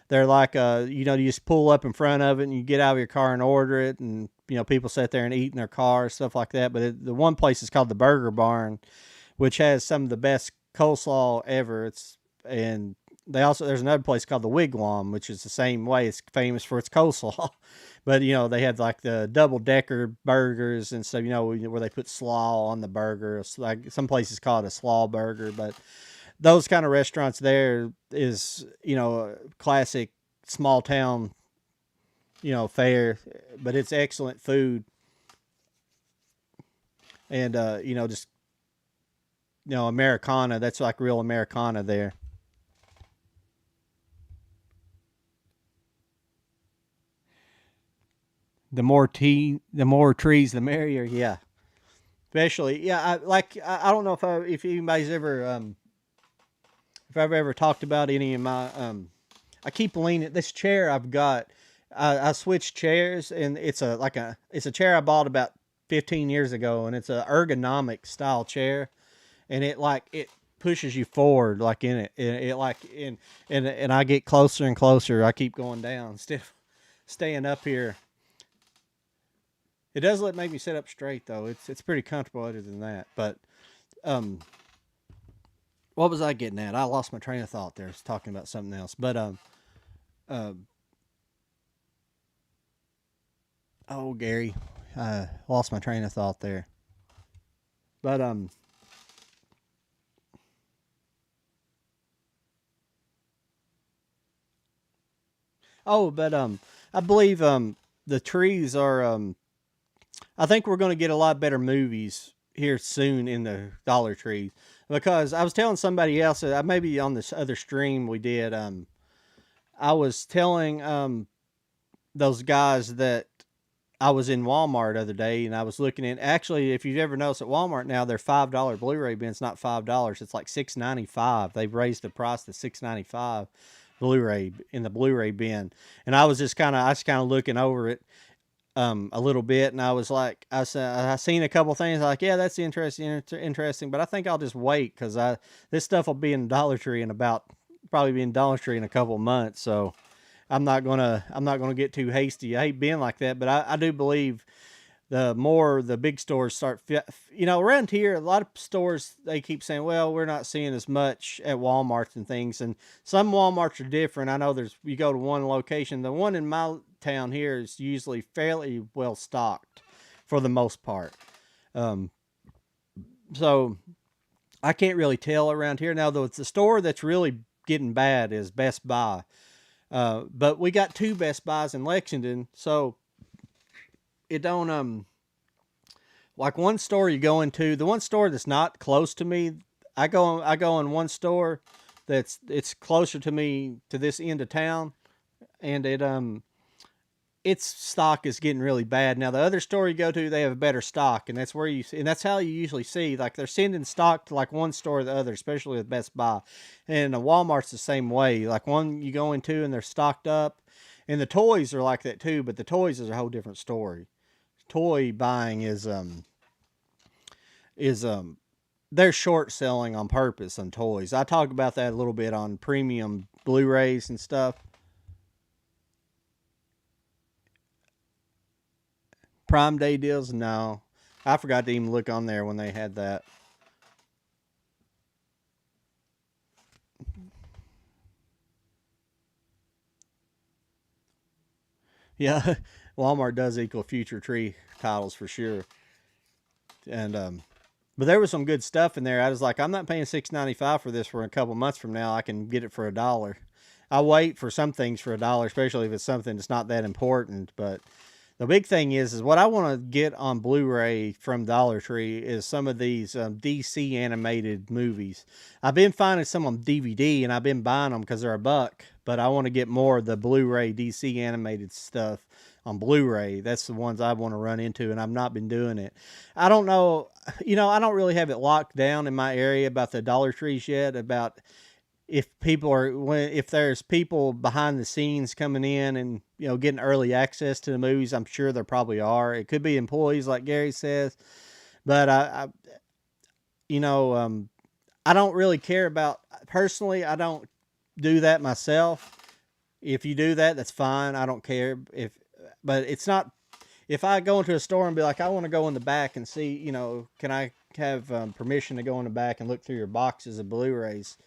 they're like you just pull up in front of it and you get out of your car and order it, and people sit there and eat in their car, stuff like that. But the one place is called the Burger Barn, which has some of the best coleslaw ever. And there's another place called the Wigwam, which is the same way. It's famous for its coleslaw. But they have like the double decker burgers and stuff, where they put slaw on the burger. It's like some places call it a slaw burger, but those kind of restaurants there is, a classic small town, fare, but it's excellent food. And just Americana, that's like real Americana there. The more trees, the merrier. Yeah, especially yeah. I don't know if anybody's ever if I've ever talked about any of my I keep leaning this chair I've got. I switched chairs, and it's a chair I bought about 15 years ago, and it's a ergonomic style chair, and it pushes you forward like in it. It like and I get closer and closer. I keep going down instead of staying up here. It does let make me sit up straight though. It's pretty comfortable other than that. But um, what was I getting at? I lost my train of thought there. I was talking about something else. But uh, oh Gary, lost my train of thought there. But I believe the trees are I think we're going to get a lot better movies here soon in the Dollar Tree, because I was telling somebody else, maybe on this other stream we did. I was telling those guys that I was in Walmart the other day, and I was looking at, actually, if you've ever noticed at Walmart now, their $5 Blu-ray bin's not $5. It's like $6.95. They've raised the price to $6.95 Blu-ray in the Blu-ray bin. And I was kind of looking over it a little bit, and I was like, I seen a couple things like, yeah, that's interesting, but I think I'll just wait, because this stuff will be in Dollar Tree in about probably be in Dollar Tree in a couple of months, so I'm not gonna get too hasty. I hate being like that, but I do believe the more the big stores start, around here, a lot of stores, they keep saying, well, we're not seeing as much at Walmarts and things, and some Walmarts are different. I know you go to one location, the one in my town here is usually fairly well stocked for the most part. Um, so I can't really tell around here. Now, though, it's the store that's really getting bad is Best Buy. But we got two Best Buys in Lexington, so it don't like one store you go into, the one store that's not close to me. I go in one store it's closer to me to this end of town, and its stock is getting really bad. Now the other store you go to, they have a better stock, and that's how you usually see, like, they're sending stock to like one store or the other, especially with Best Buy. And Walmart's the same way. Like, one you go into and they're stocked up, and the toys are like that too. But the toys is a whole different story. Toy buying is they're short selling on purpose on toys. I talk about that a little bit on premium Blu-rays and stuff. Prime Day deals? No. I forgot to even look on there when they had that. Yeah, Walmart does equal future tree titles for sure. And but there was some good stuff in there. I was like, I'm not paying $6.95 for this for a couple months from now. I can get it for $1. I wait for some things for $1, especially if it's something that's not that important. But the big thing is what I want to get on Blu-ray from Dollar Tree is some of these DC animated movies. I've been finding some on DVD, and I've been buying them because they're $1. But I want to get more of the Blu-ray DC animated stuff, on Blu-ray. That's the ones I want to run into, and I've not been doing it. I don't know, I don't really have it locked down in my area about the Dollar Trees yet, about if people are, if there's people behind the scenes coming in and getting early access to the movies. I'm sure there probably are. It could be employees like Gary says, but you know um, I don't really care about, personally. I don't do that myself. If you do that, that's fine. I don't care but it's not. If I go into a store and be like, I want to go in the back and see, can I have permission to go in the back and look through your boxes of Blu-rays?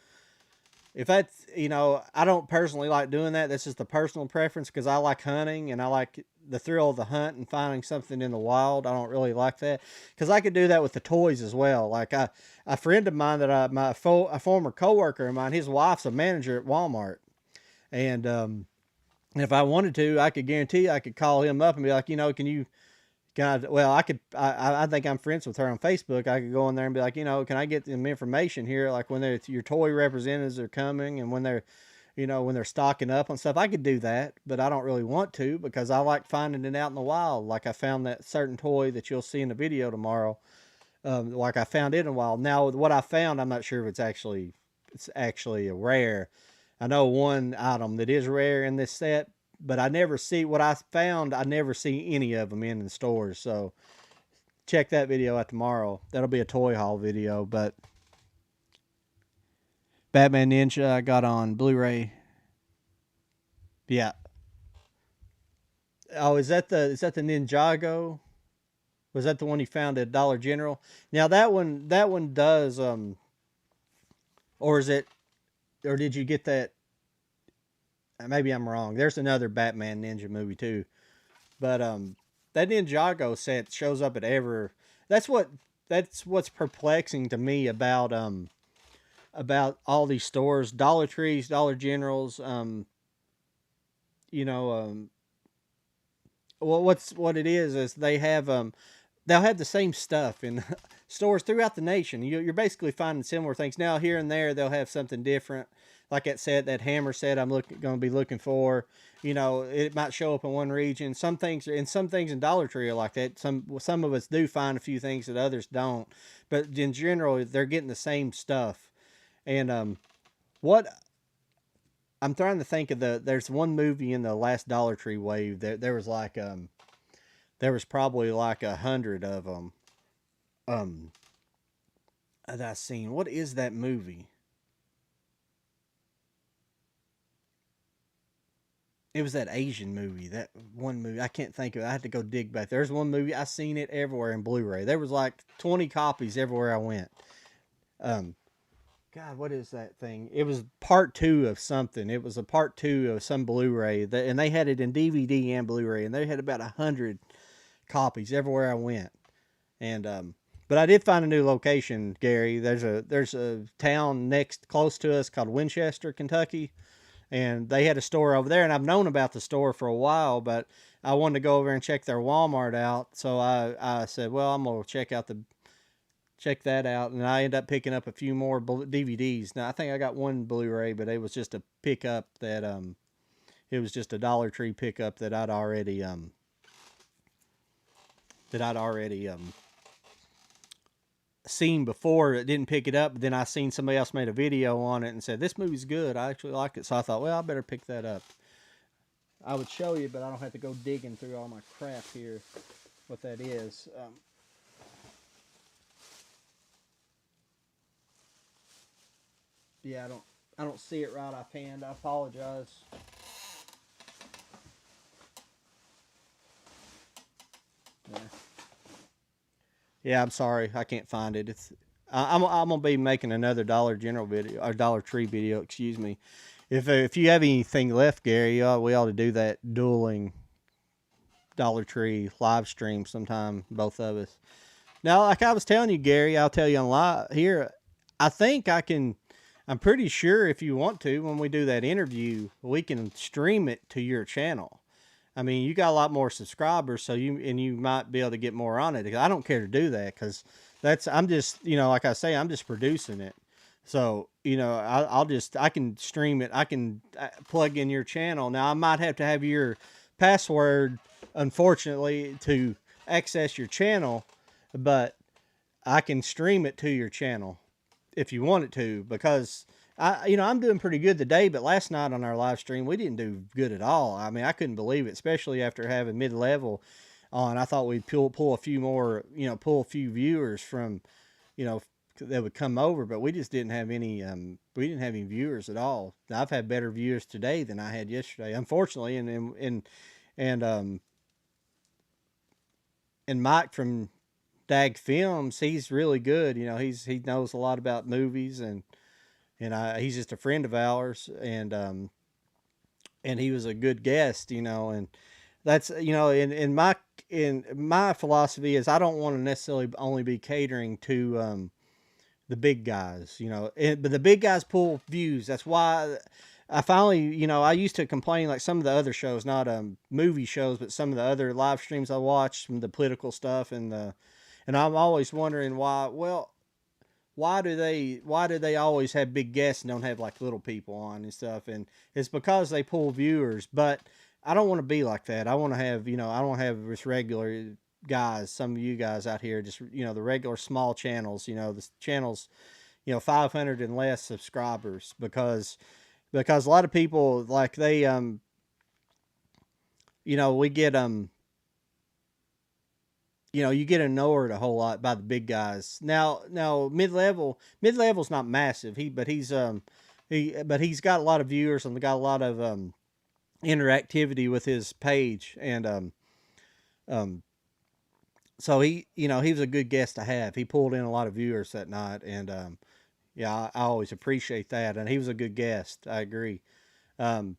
If that's, I don't personally like doing that. That's just a personal preference, because I like hunting and I like the thrill of the hunt and finding something in the wild. I don't really like that, because I could do that with the toys as well. Like a friend of mine that a former coworker of mine, his wife's a manager at Walmart, and if I wanted to, I could guarantee I could call him up and be like, well, I could, I think I'm friends with her on Facebook. I could go in there and be like, can I get them information here? Like when your toy representatives are coming, and when they're stocking up on stuff. I could do that, but I don't really want to, because I like finding it out in the wild. Like I found that certain toy that you'll see in the video tomorrow. Like I found it in the wild. Now, what I found, I'm not sure if it's actually a rare. I know one item that is rare in this set, but I never see what I found. I never see any of them in the stores. So check that video out tomorrow. That'll be a toy haul video. But Batman Ninja I got on Blu-ray. Yeah. Oh, is that the Ninjago? Was that the one you found at Dollar General? Now that one does or is it, or did you get that? Maybe I'm wrong. There's another Batman Ninja movie too, but that Ninjago set shows up at ever. That's what's perplexing to me about all these stores, Dollar Trees, Dollar Generals. Well, what it is they have they'll have the same stuff in stores throughout the nation. You're basically finding similar things. Now here and there they'll have something different. Like that hammer set I'm going to be looking for. It might show up in one region. Some things in Dollar Tree are like that. Some of us do find a few things that others don't. But in general, they're getting the same stuff. And what I'm trying to think of, there's one movie in the last Dollar Tree wave that there was probably like 100 of them that I seen. What is that movie? It was that Asian movie, that one movie. I can't think of it. I had to go dig back. There's one movie, I seen it everywhere in Blu-ray. There was like 20 copies everywhere I went. God, what is that thing? It was part 2 of something. It was a part 2 of some Blu-ray, and they had it in DVD and Blu-ray, and they had about 100 copies everywhere I went. And but I did find a new location, Gary. There's a town close to us called Winchester, Kentucky, and they had a store over there. And I've known about the store for a while, but I wanted to go over and check their Walmart out. So I said, well, I'm gonna check that out, and I ended up picking up a few more DVDs. Now I think I got one Blu-ray, but it was just a pickup that it was just a Dollar Tree pickup that I'd already seen before. It didn't pick it up, but then I seen somebody else made a video on it and said this movie's good. I actually liked it, so I thought, well, I better pick that up. I would show you, but I don't have to go digging through all my crap here. What that is. Yeah, I don't see it right offhand. I apologize. Yeah. Yeah, I'm sorry. I can't find it. I'm gonna be making another Dollar General video, or Dollar Tree video, excuse me. If you have anything left, Gary, we ought to do that dueling Dollar Tree live stream sometime, both of us. Now, like I was telling you, Gary, I'll tell you on live here. I think I can. I'm pretty sure if you want to, when we do that interview, we can stream it to your channel. I mean, you got a lot more subscribers, so you might be able to get more on it. I don't care to do that, because I'm just, like I say, I'm just producing it. So, I can stream it. I can plug in your channel. Now, I might have to have your password, unfortunately, to access your channel, but I can stream it to your channel if you want it to, because I'm doing pretty good today, but last night on our live stream we didn't do good at all. I mean, I couldn't believe it, especially after having mid-level on. I thought we'd pull a few more, pull a few viewers from, you know, that would come over, but we just didn't have any. We didn't have any viewers at all. I've had better viewers today than I had yesterday, unfortunately, and and Mike from Dag Films, he's really good. He knows a lot about movies, and he's just a friend of ours, and he was a good guest. And that's in my philosophy is I don't want to necessarily only be catering to the big guys, but the big guys pull views. That's why I finally, I used to complain like some of the other shows, not movie shows, but some of the other live streams I watched from the political stuff and I'm always wondering why. Well, why do they always have big guests and don't have like little people on and stuff? And it's because they pull viewers. But I don't want to be like that. I want to have, I don't have just regular guys. Some of you guys out here, just the regular small channels. The channels, 500 and less subscribers, because a lot of people like they we get you get ignored a whole lot by the big guys. Now mid level's not massive. He's got a lot of viewers and got a lot of interactivity with his page, and so he was a good guest to have. He pulled in a lot of viewers that night, and yeah, I always appreciate that. And he was a good guest. I agree. Um,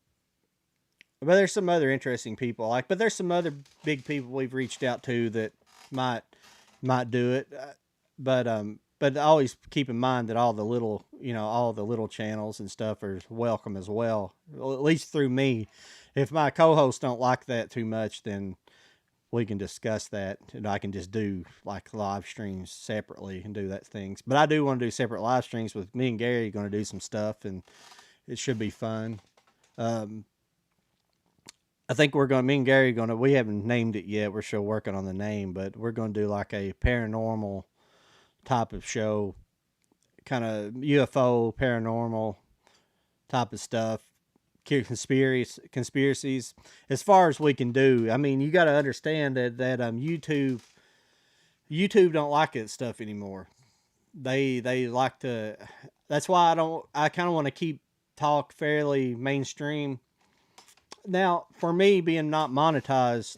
but there's some other interesting people, but there's some other big people we've reached out to that might might do it. But always keep in mind that all the little channels and stuff are welcome as well. Well, at least through me. If my co-hosts don't like that too much, then we can discuss that, and I can just do like live streams separately and do that things. But I do want to do separate live streams with me and Gary. Going to do some stuff, and it should be fun. Um, I think me and Gary we haven't named it yet. We're still working on the name, but we're going to do like a paranormal type of show, kind of UFO, paranormal type of stuff, conspiracies, as far as we can do. I mean, you got to understand that YouTube don't like that stuff anymore. They like to. That's why I kind of want to keep talk fairly mainstream. Now, for me, being non-monetized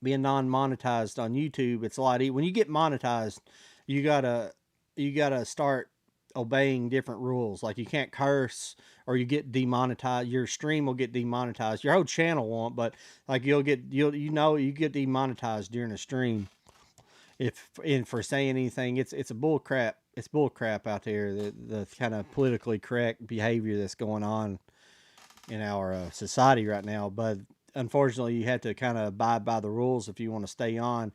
on YouTube, it's a lot easier. When you get monetized, you gotta start obeying different rules. Like you can't curse, or you get demonetized. Your stream will get demonetized. Your whole channel won't, but like you get demonetized during a stream for saying anything. It's a bull crap. It's bull crap out there. The kind of politically correct behavior that's going on in our society right now. But unfortunately, you have to kind of abide by the rules if you want to stay on.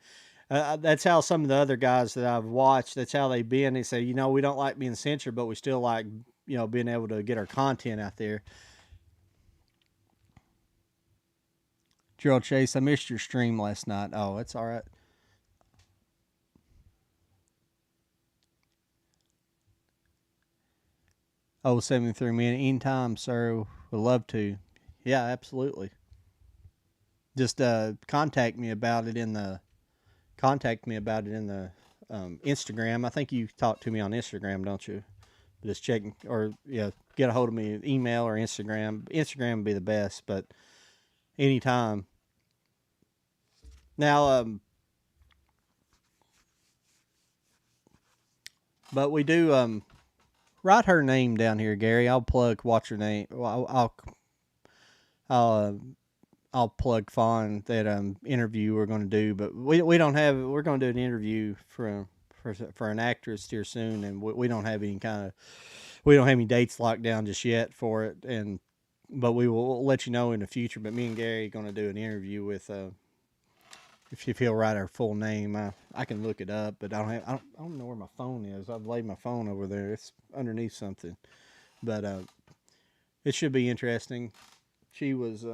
That's how some of the other guys that I've watched, that's how they've been. They say, we don't like being censored, but we still like, being able to get our content out there. Gerald Chase, I missed your stream last night. Oh, it's all right. Oh, 73 minute in time, sir. Would love to. Yeah, absolutely. Just contact me about it in the Instagram. I think you talk to me on Instagram, don't you? Just checking, or yeah, get a hold of me, email or Instagram. Instagram would be the best, but anytime. Now, but we do write her name down here, Gary. I'll plug what's her name. Well, I'll plug Fawn that interview we're going to do, but we don't have. We're going to do an interview for an actress here soon, and we don't have any dates locked down just yet for it, but we'll let you know in the future. But me and Gary are going to do an interview with if he'll write our full name. I can look it up, but I don't know where my phone is. I've laid my phone over there. It's underneath something, but it should be interesting. She was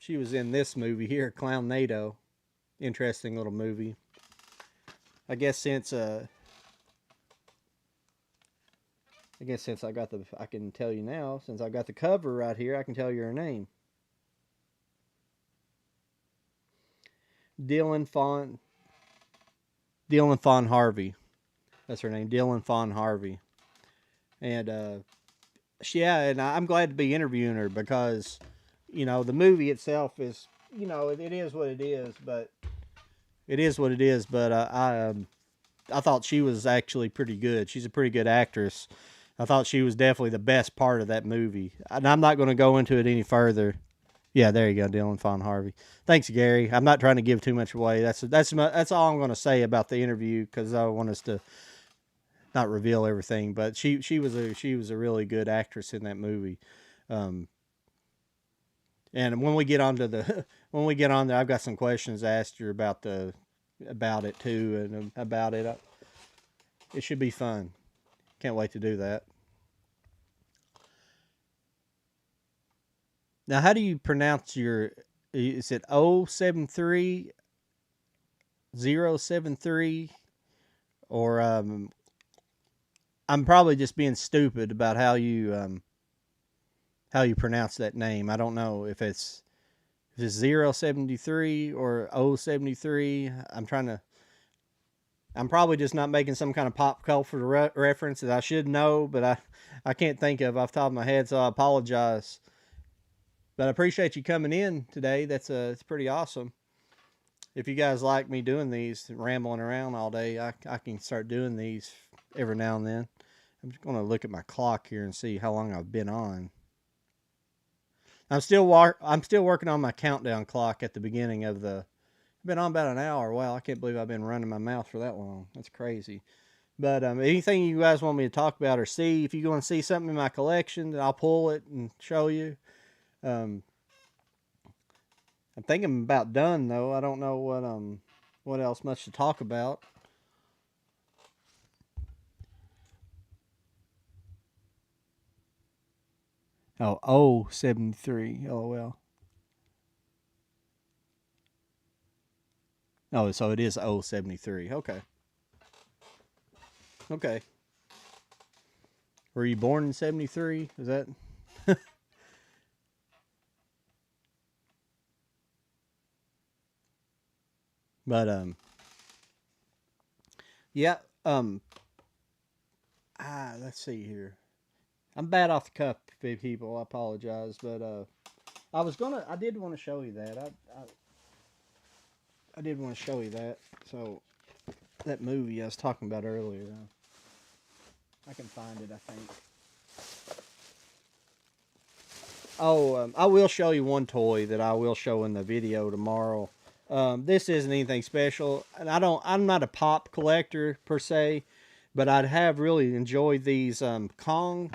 She was in this movie here, Clownado. Interesting little movie. I guess since I can tell you now, since I got the cover right here, I can tell you her name. Dylan Fawn Harvey. That's her name, Dylan Fawn Harvey. And and I'm glad to be interviewing her because, the movie itself is, it is what it is, but I thought she was actually pretty good. She's a pretty good actress. I thought she was definitely the best part of that movie. And I'm not going to go into it any further. Yeah, there you go, Dylan Fawn Harvey. Thanks, Gary. I'm not trying to give too much away. That's all I'm going to say about the interview because I want us to not reveal everything. But she was a really good actress in that movie. And when we get on there, I've got some questions to ask her about it too, and about it. It should be fun. Can't wait to do that. Now, how do you pronounce your? Is it 073 073 or I'm probably just being stupid about how you pronounce that name. I don't know if it's 073 or 073. I'm probably just not making some kind of pop culture reference that I should know, but I can't think of off the top of my head, so I apologize. But I appreciate you coming in today. It's pretty awesome. If you guys like me doing these, rambling around all day, I can start doing these every now and then. I'm just going to look at my clock here and see how long I've been on. I'm still working on my countdown clock at the beginning of the. I've been on about an hour. Wow, I can't believe I've been running my mouth for that long. That's crazy. But anything you guys want me to talk about or see, if you want to see something in my collection, then I'll pull it and show you. I'm thinking I'm about done though. I don't know what else much to talk about. Oh, 073. LOL. Oh, so it is 073. Okay. Okay. Were you born in 73? Is that? But yeah, let's see here. I'm bad off the cuff, people. I apologize, but I did want to show you that. I did want to show you that. So that movie I was talking about earlier. I can find it, I think. Oh, I will show you one toy that I will show in the video tomorrow. This isn't anything special, and I'm not a pop collector per se, but I'd have really enjoyed these Kong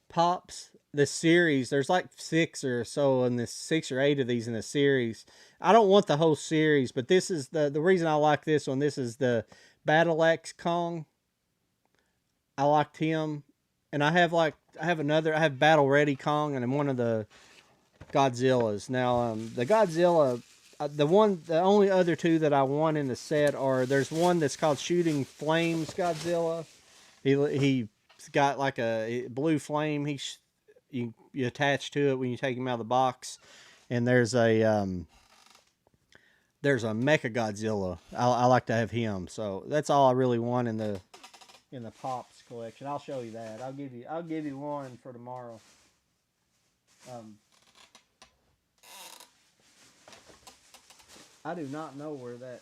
pops. This series, there's like 6 or 6 or 8 of these in the series. I don't want the whole series, but this is the reason I like this one. This is the Battle Axe Kong. I liked him, and I have Battle Ready Kong, and one of the Godzillas. Now, the Godzilla, the only other two that I want in the set there's one that's called Shooting Flames Godzilla. He's got like a blue flame. You attach to it when you take him out of the box, and there's a Mecha Godzilla. I like to have him. So that's all I really want in the Pops collection. I'll show you that. I'll give you one for tomorrow. I do not know where that.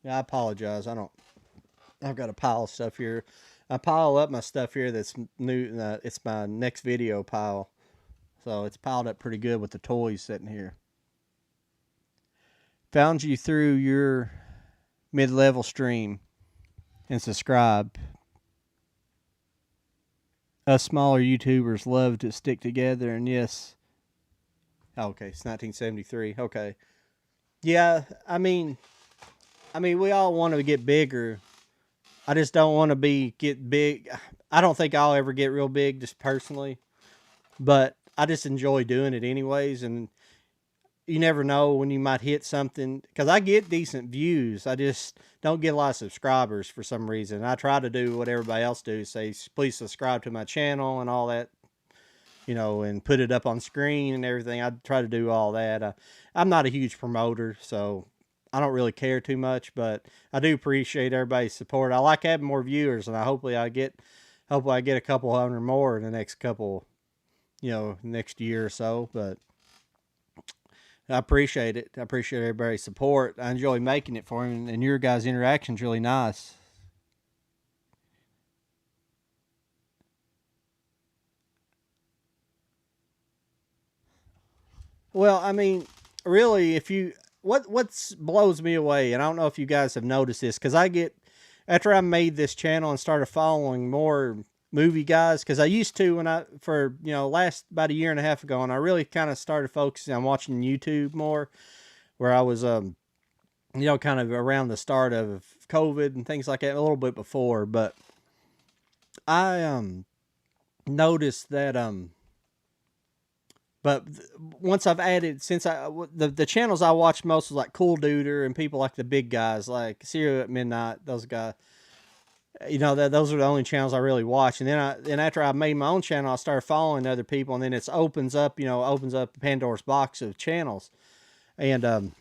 Yeah, I apologize. I've got a pile of stuff here. I pile up my stuff here that's new. It's my next video pile. So it's piled up pretty good with the toys sitting here. Found you through your mid-level stream and subscribe. Us smaller YouTubers love to stick together, and yes. Okay, it's 1973. Okay. Yeah, I mean, we all want to get bigger, I just don't want to get big. I don't think I'll ever get real big, just personally, but I just enjoy doing it anyways. And you never know when you might hit something, because I get decent views. I just don't get a lot of subscribers for some reason. I try to do what everybody else do, say please subscribe to my channel and all that, and put it up on screen and everything. I try to do all that. I'm not a huge promoter, so I don't really care too much, but I do appreciate everybody's support. I like having more viewers, and hopefully I get a couple hundred more in the next couple, next year or so. But I appreciate it. I appreciate everybody's support. I enjoy making it for him, and your guys' interaction's really nice. Well, I mean, really, if you what's blows me away, and I don't know if you guys have noticed this, because I get after I made this channel and started following more movie guys, because I used to when I for last about a year and a half ago, and I really kind of started focusing on watching YouTube more, where I was kind of around the start of COVID and things like that, a little bit before, but I noticed that but once I've added, since the channels I watch most was like Cool Duder and people like the big guys like Serial at Midnight, those guys. Those are the only channels I really watch. And then after I made my own channel, I started following other people, and then it opens up Pandora's box of channels. And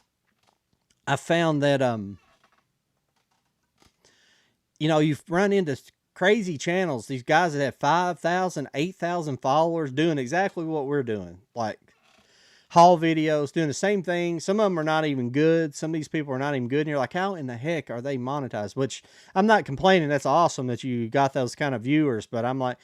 I found that you've run into crazy channels, these guys that have 5,000, 8,000 followers doing exactly what we're doing, like haul videos, doing the same thing. Some of them are not even good. Some of these people are not even good. And you're like, how in the heck are they monetized? Which I'm not complaining. That's awesome that you got those kind of viewers. But I'm like,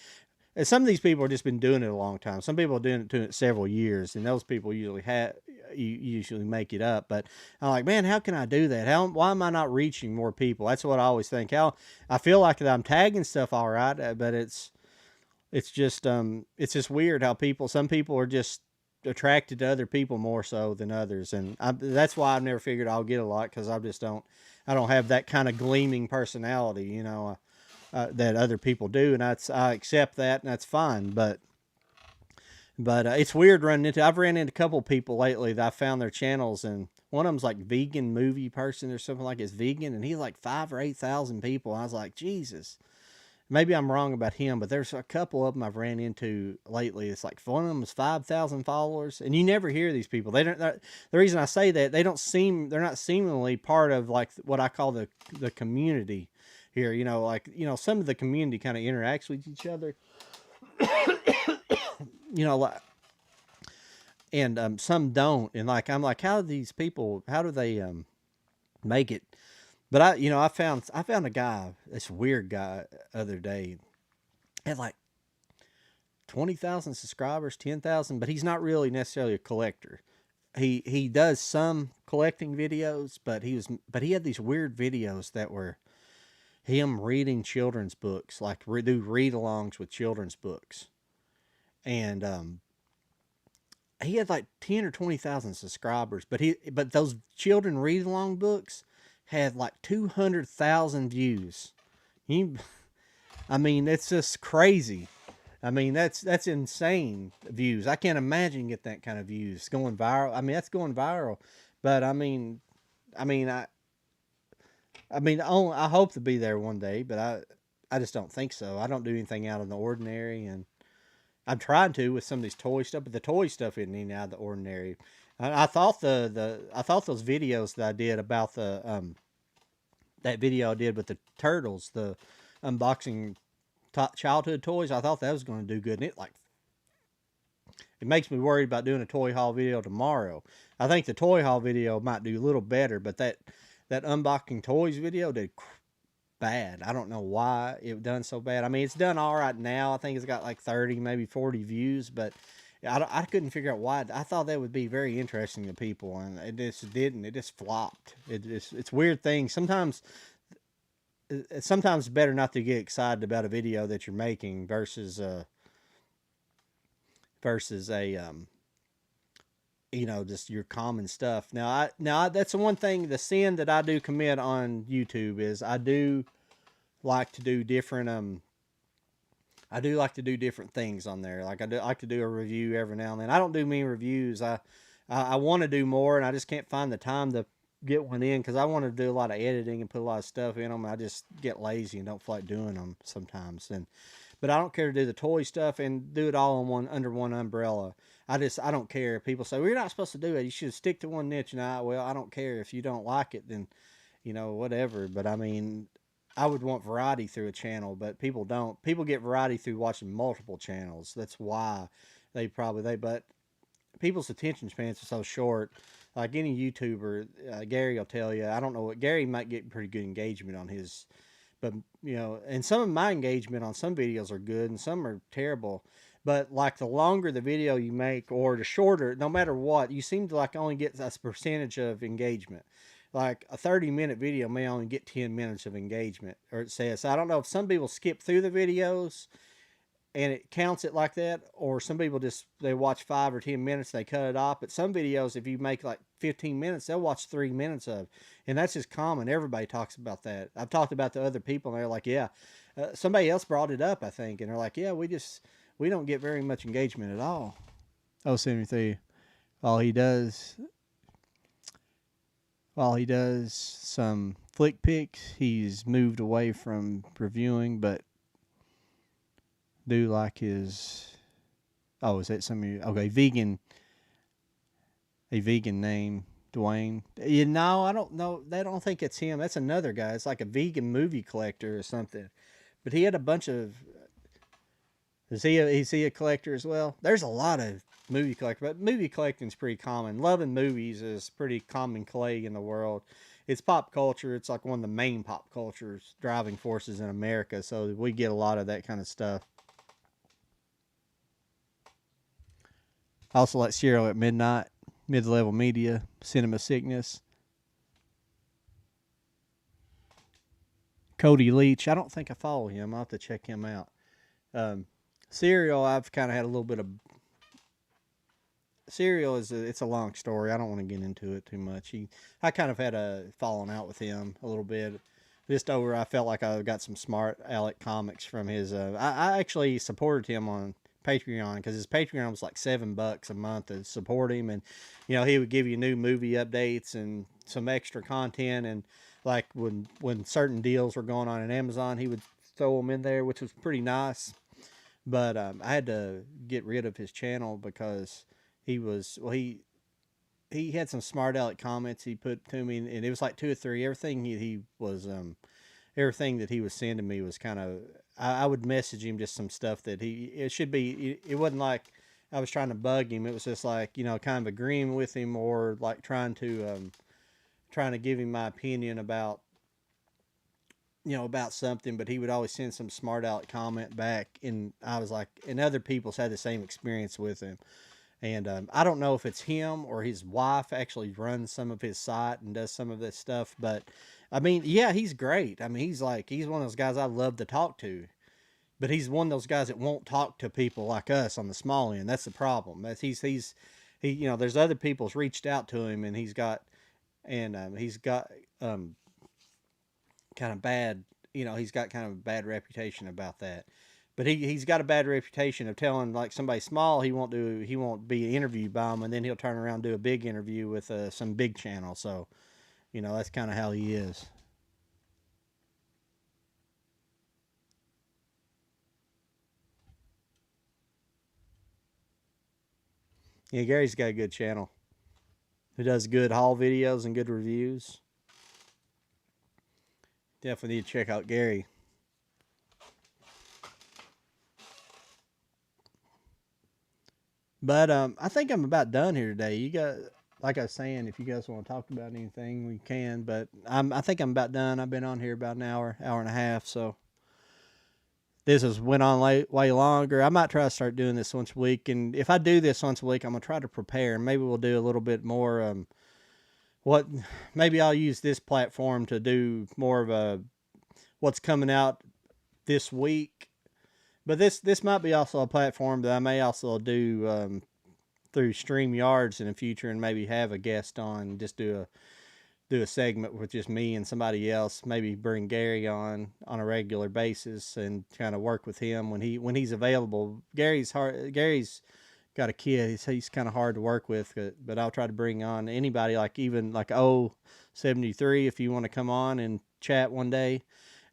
and some of these people have just been doing it a long time. Some people are doing it several years, and those people usually make it up. But I'm like, man, how can I do that? Why am I not reaching more people? That's what I always think. I feel like that I'm tagging stuff all right, but it's just weird how some people are just attracted to other people more so than others, and that's why I've never figured I'll get a lot, because I don't have that kind of gleaming personality, that other people do, and I accept that, and that's fine. But it's weird running into. I've ran into a couple people lately that I found their channels, and one of them's like vegan movie person or something, like it's vegan, and he's like 5 or 8 thousand people. And I was like, Jesus. Maybe I'm wrong about him, but there's a couple of them I've ran into lately. It's like one of them is 5,000 followers, and you never hear these people. They don't. The reason I say that, they're not seemingly part of like what I call the community here. Some of the community kind of interacts with each other. Like, and some don't. And like I'm like, how do these people? How do they make it? But I found a guy, this weird guy, other day, had like 20,000 subscribers, 10,000, but he's not really necessarily a collector. He does some collecting videos, but he had these weird videos that were him reading children's books, like do read-alongs with children's books, and he had like 10 or 20,000 subscribers, but those children read-along books had like 200,000 views. I mean, it's just crazy. I mean, that's insane views. I can't imagine get that kind of views going viral. I mean, that's going viral. But I mean, I hope to be there one day, but I just don't think so. I don't do anything out of the ordinary, and I'm trying to with some of these toy stuff, but the toy stuff isn't any out of the ordinary. I thought I thought those videos that I did about that video I did with the turtles, the unboxing childhood toys, I thought that was going to do good, and it makes me worried about doing a toy haul video tomorrow. I think the toy haul video might do a little better, but that unboxing toys video did bad. I don't know why it done so bad. I mean, it's done all right now. I think it's got like 30, maybe 40 views, but I couldn't figure out why. I thought that would be very interesting to people, and it just didn't. It just flopped. It's weird thing. Sometimes it's better not to get excited about a video that you're making versus a just your common stuff. Now that's the one thing, the sin that I do commit on YouTube is I do like to do different I do like to do different things on there. Like I do like to do a review every now and then. I don't do many reviews. I want to do more, and I just can't find the time to get one in because I want to do a lot of editing and put a lot of stuff in them. I just get lazy and don't feel like doing them sometimes. But I don't care to do the toy stuff and do it all on one under one umbrella. I don't care. People say, well, you're not supposed to do it. You should stick to one niche. And I don't care if you don't like it, then whatever. But I mean, I would want variety through a channel, but people don't. People get variety through watching multiple channels. That's why but people's attention spans are so short. Like any YouTuber, Gary will tell you. I don't know what Gary might get pretty good engagement on his, but and some of my engagement on some videos are good and some are terrible. But like the longer the video you make or the shorter, no matter what, you seem to like only get a percentage of engagement. Like a 30-minute video may only get 10 minutes of engagement, or it says. So I don't know if some people skip through the videos and it counts it like that, or some people just they watch 5 or 10 minutes, they cut it off. But some videos, if you make like 15 minutes, they'll watch 3 minutes of, and that's just common. Everybody talks about that. I've talked about to other people, and they're like, yeah, somebody else brought it up, I think, and they're like, yeah, we don't get very much engagement at all. Oh, 73. While he does some flick picks, he's moved away from reviewing, but do like his. Oh, is that some of you? Okay, a vegan name, Dwayne. I don't know. I don't think it's him. That's another guy. It's like a vegan movie collector or something. But he had a bunch of. Is he a collector as well? There's a lot of movie collectors, but movie collecting is pretty common. Loving movies is pretty common clay in the world. It's pop culture. It's like one of the main pop culture's driving forces in America. So we get a lot of that kind of stuff. I also like Serial at Midnight, Mid-Level Media, Cinema Sickness. Cody Leach. I don't think I follow him. I'll have to check him out. Serial, I've kind of had a little bit of. Serial it's a long story. I don't want to get into it too much. I kind of had a falling out with him a little bit. Just over, I felt like I got some smart Alec comics from his. I actually supported him on Patreon because his Patreon was like $7 a month to support him, and he would give you new movie updates and some extra content, and like when certain deals were going on in Amazon, he would throw them in there, which was pretty nice. But I had to get rid of his channel because he had some smart aleck comments he put to me, and it was like 2 or 3. Everything he was everything that he was sending me was kind of. I would message him just some stuff that it should be. It wasn't like I was trying to bug him. It was just like kind of agreeing with him or like trying to give him my opinion about about something, but he would always send some smart aleck comment back, and I was like, and other people's had the same experience with him. And I don't know if it's him or his wife actually runs some of his site and does some of this stuff. But, I mean, yeah, he's great. I mean, he's one of those guys I love to talk to. But he's one of those guys that won't talk to people like us on the small end. That's the problem. There's other people's reached out to him, and he's got kind of bad, he's got kind of a bad reputation about that. But he's got a bad reputation of telling like somebody small he won't be interviewed by him, and then he'll turn around and do a big interview with some big channel. So, that's kind of how he is. Yeah, Gary's got a good channel. He does good haul videos and good reviews. Definitely need to check out Gary. But I think I'm about done here today. You got, like I was saying, if you guys want to talk about anything, we can. But I think I'm about done. I've been on here about an hour and a half. So this has went on way longer. I might try to start doing this once a week. And if I do this once a week, I'm gonna try to prepare. Maybe we'll do a little bit more. Maybe I'll use this platform to do more of a what's coming out this week. But this might be also a platform that I may also do through StreamYards in the future, and maybe have a guest on, just do do a segment with just me and somebody else. Maybe bring Gary on a regular basis and kind of work with him when he's available. Gary's got a kid. He's kind of hard to work with, but I'll try to bring on anybody, like even like 73 if you want to come on and chat one day.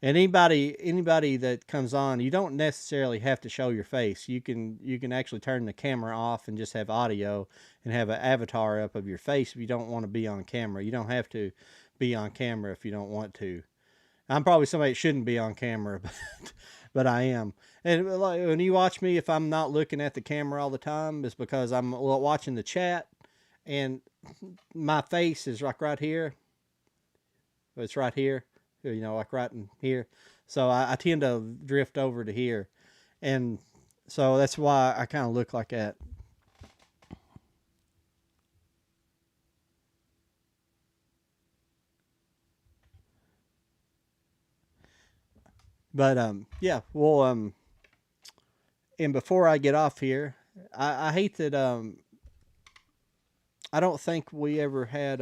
And anybody that comes on, you don't necessarily have to show your face. You can actually turn the camera off and just have audio and have an avatar up of your face if you don't want to be on camera. You don't have to be on camera if you don't want to. I'm probably somebody that shouldn't be on camera, but I am. And like, when you watch me, if I'm not looking at the camera all the time, it's because I'm watching the chat, and my face is like right here. It's right here, like right in here. So I tend to drift over to here, and so that's why I kind of look like that. But yeah, well, and before I get off here, I hate that I don't think we ever had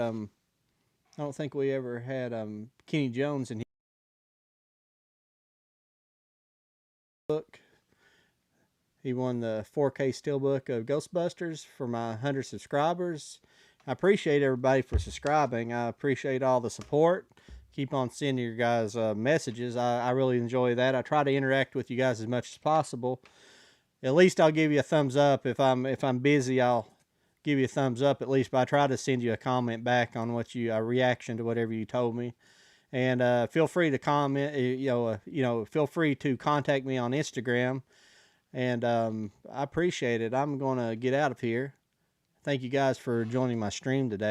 Kenny Jones in his book. He won the 4K Steelbook of Ghostbusters for my 100 subscribers. I appreciate everybody for subscribing. I appreciate all the support. Keep on sending your guys messages. I really enjoy that. I try to interact with you guys as much as possible. At least I'll give you a thumbs up. If I'm busy, I'll give you a thumbs up at least. But I try to send you a comment back on a reaction to whatever you told me. And feel free to comment. Feel free to contact me on Instagram. And I appreciate it. I'm going to get out of here. Thank you guys for joining my stream today.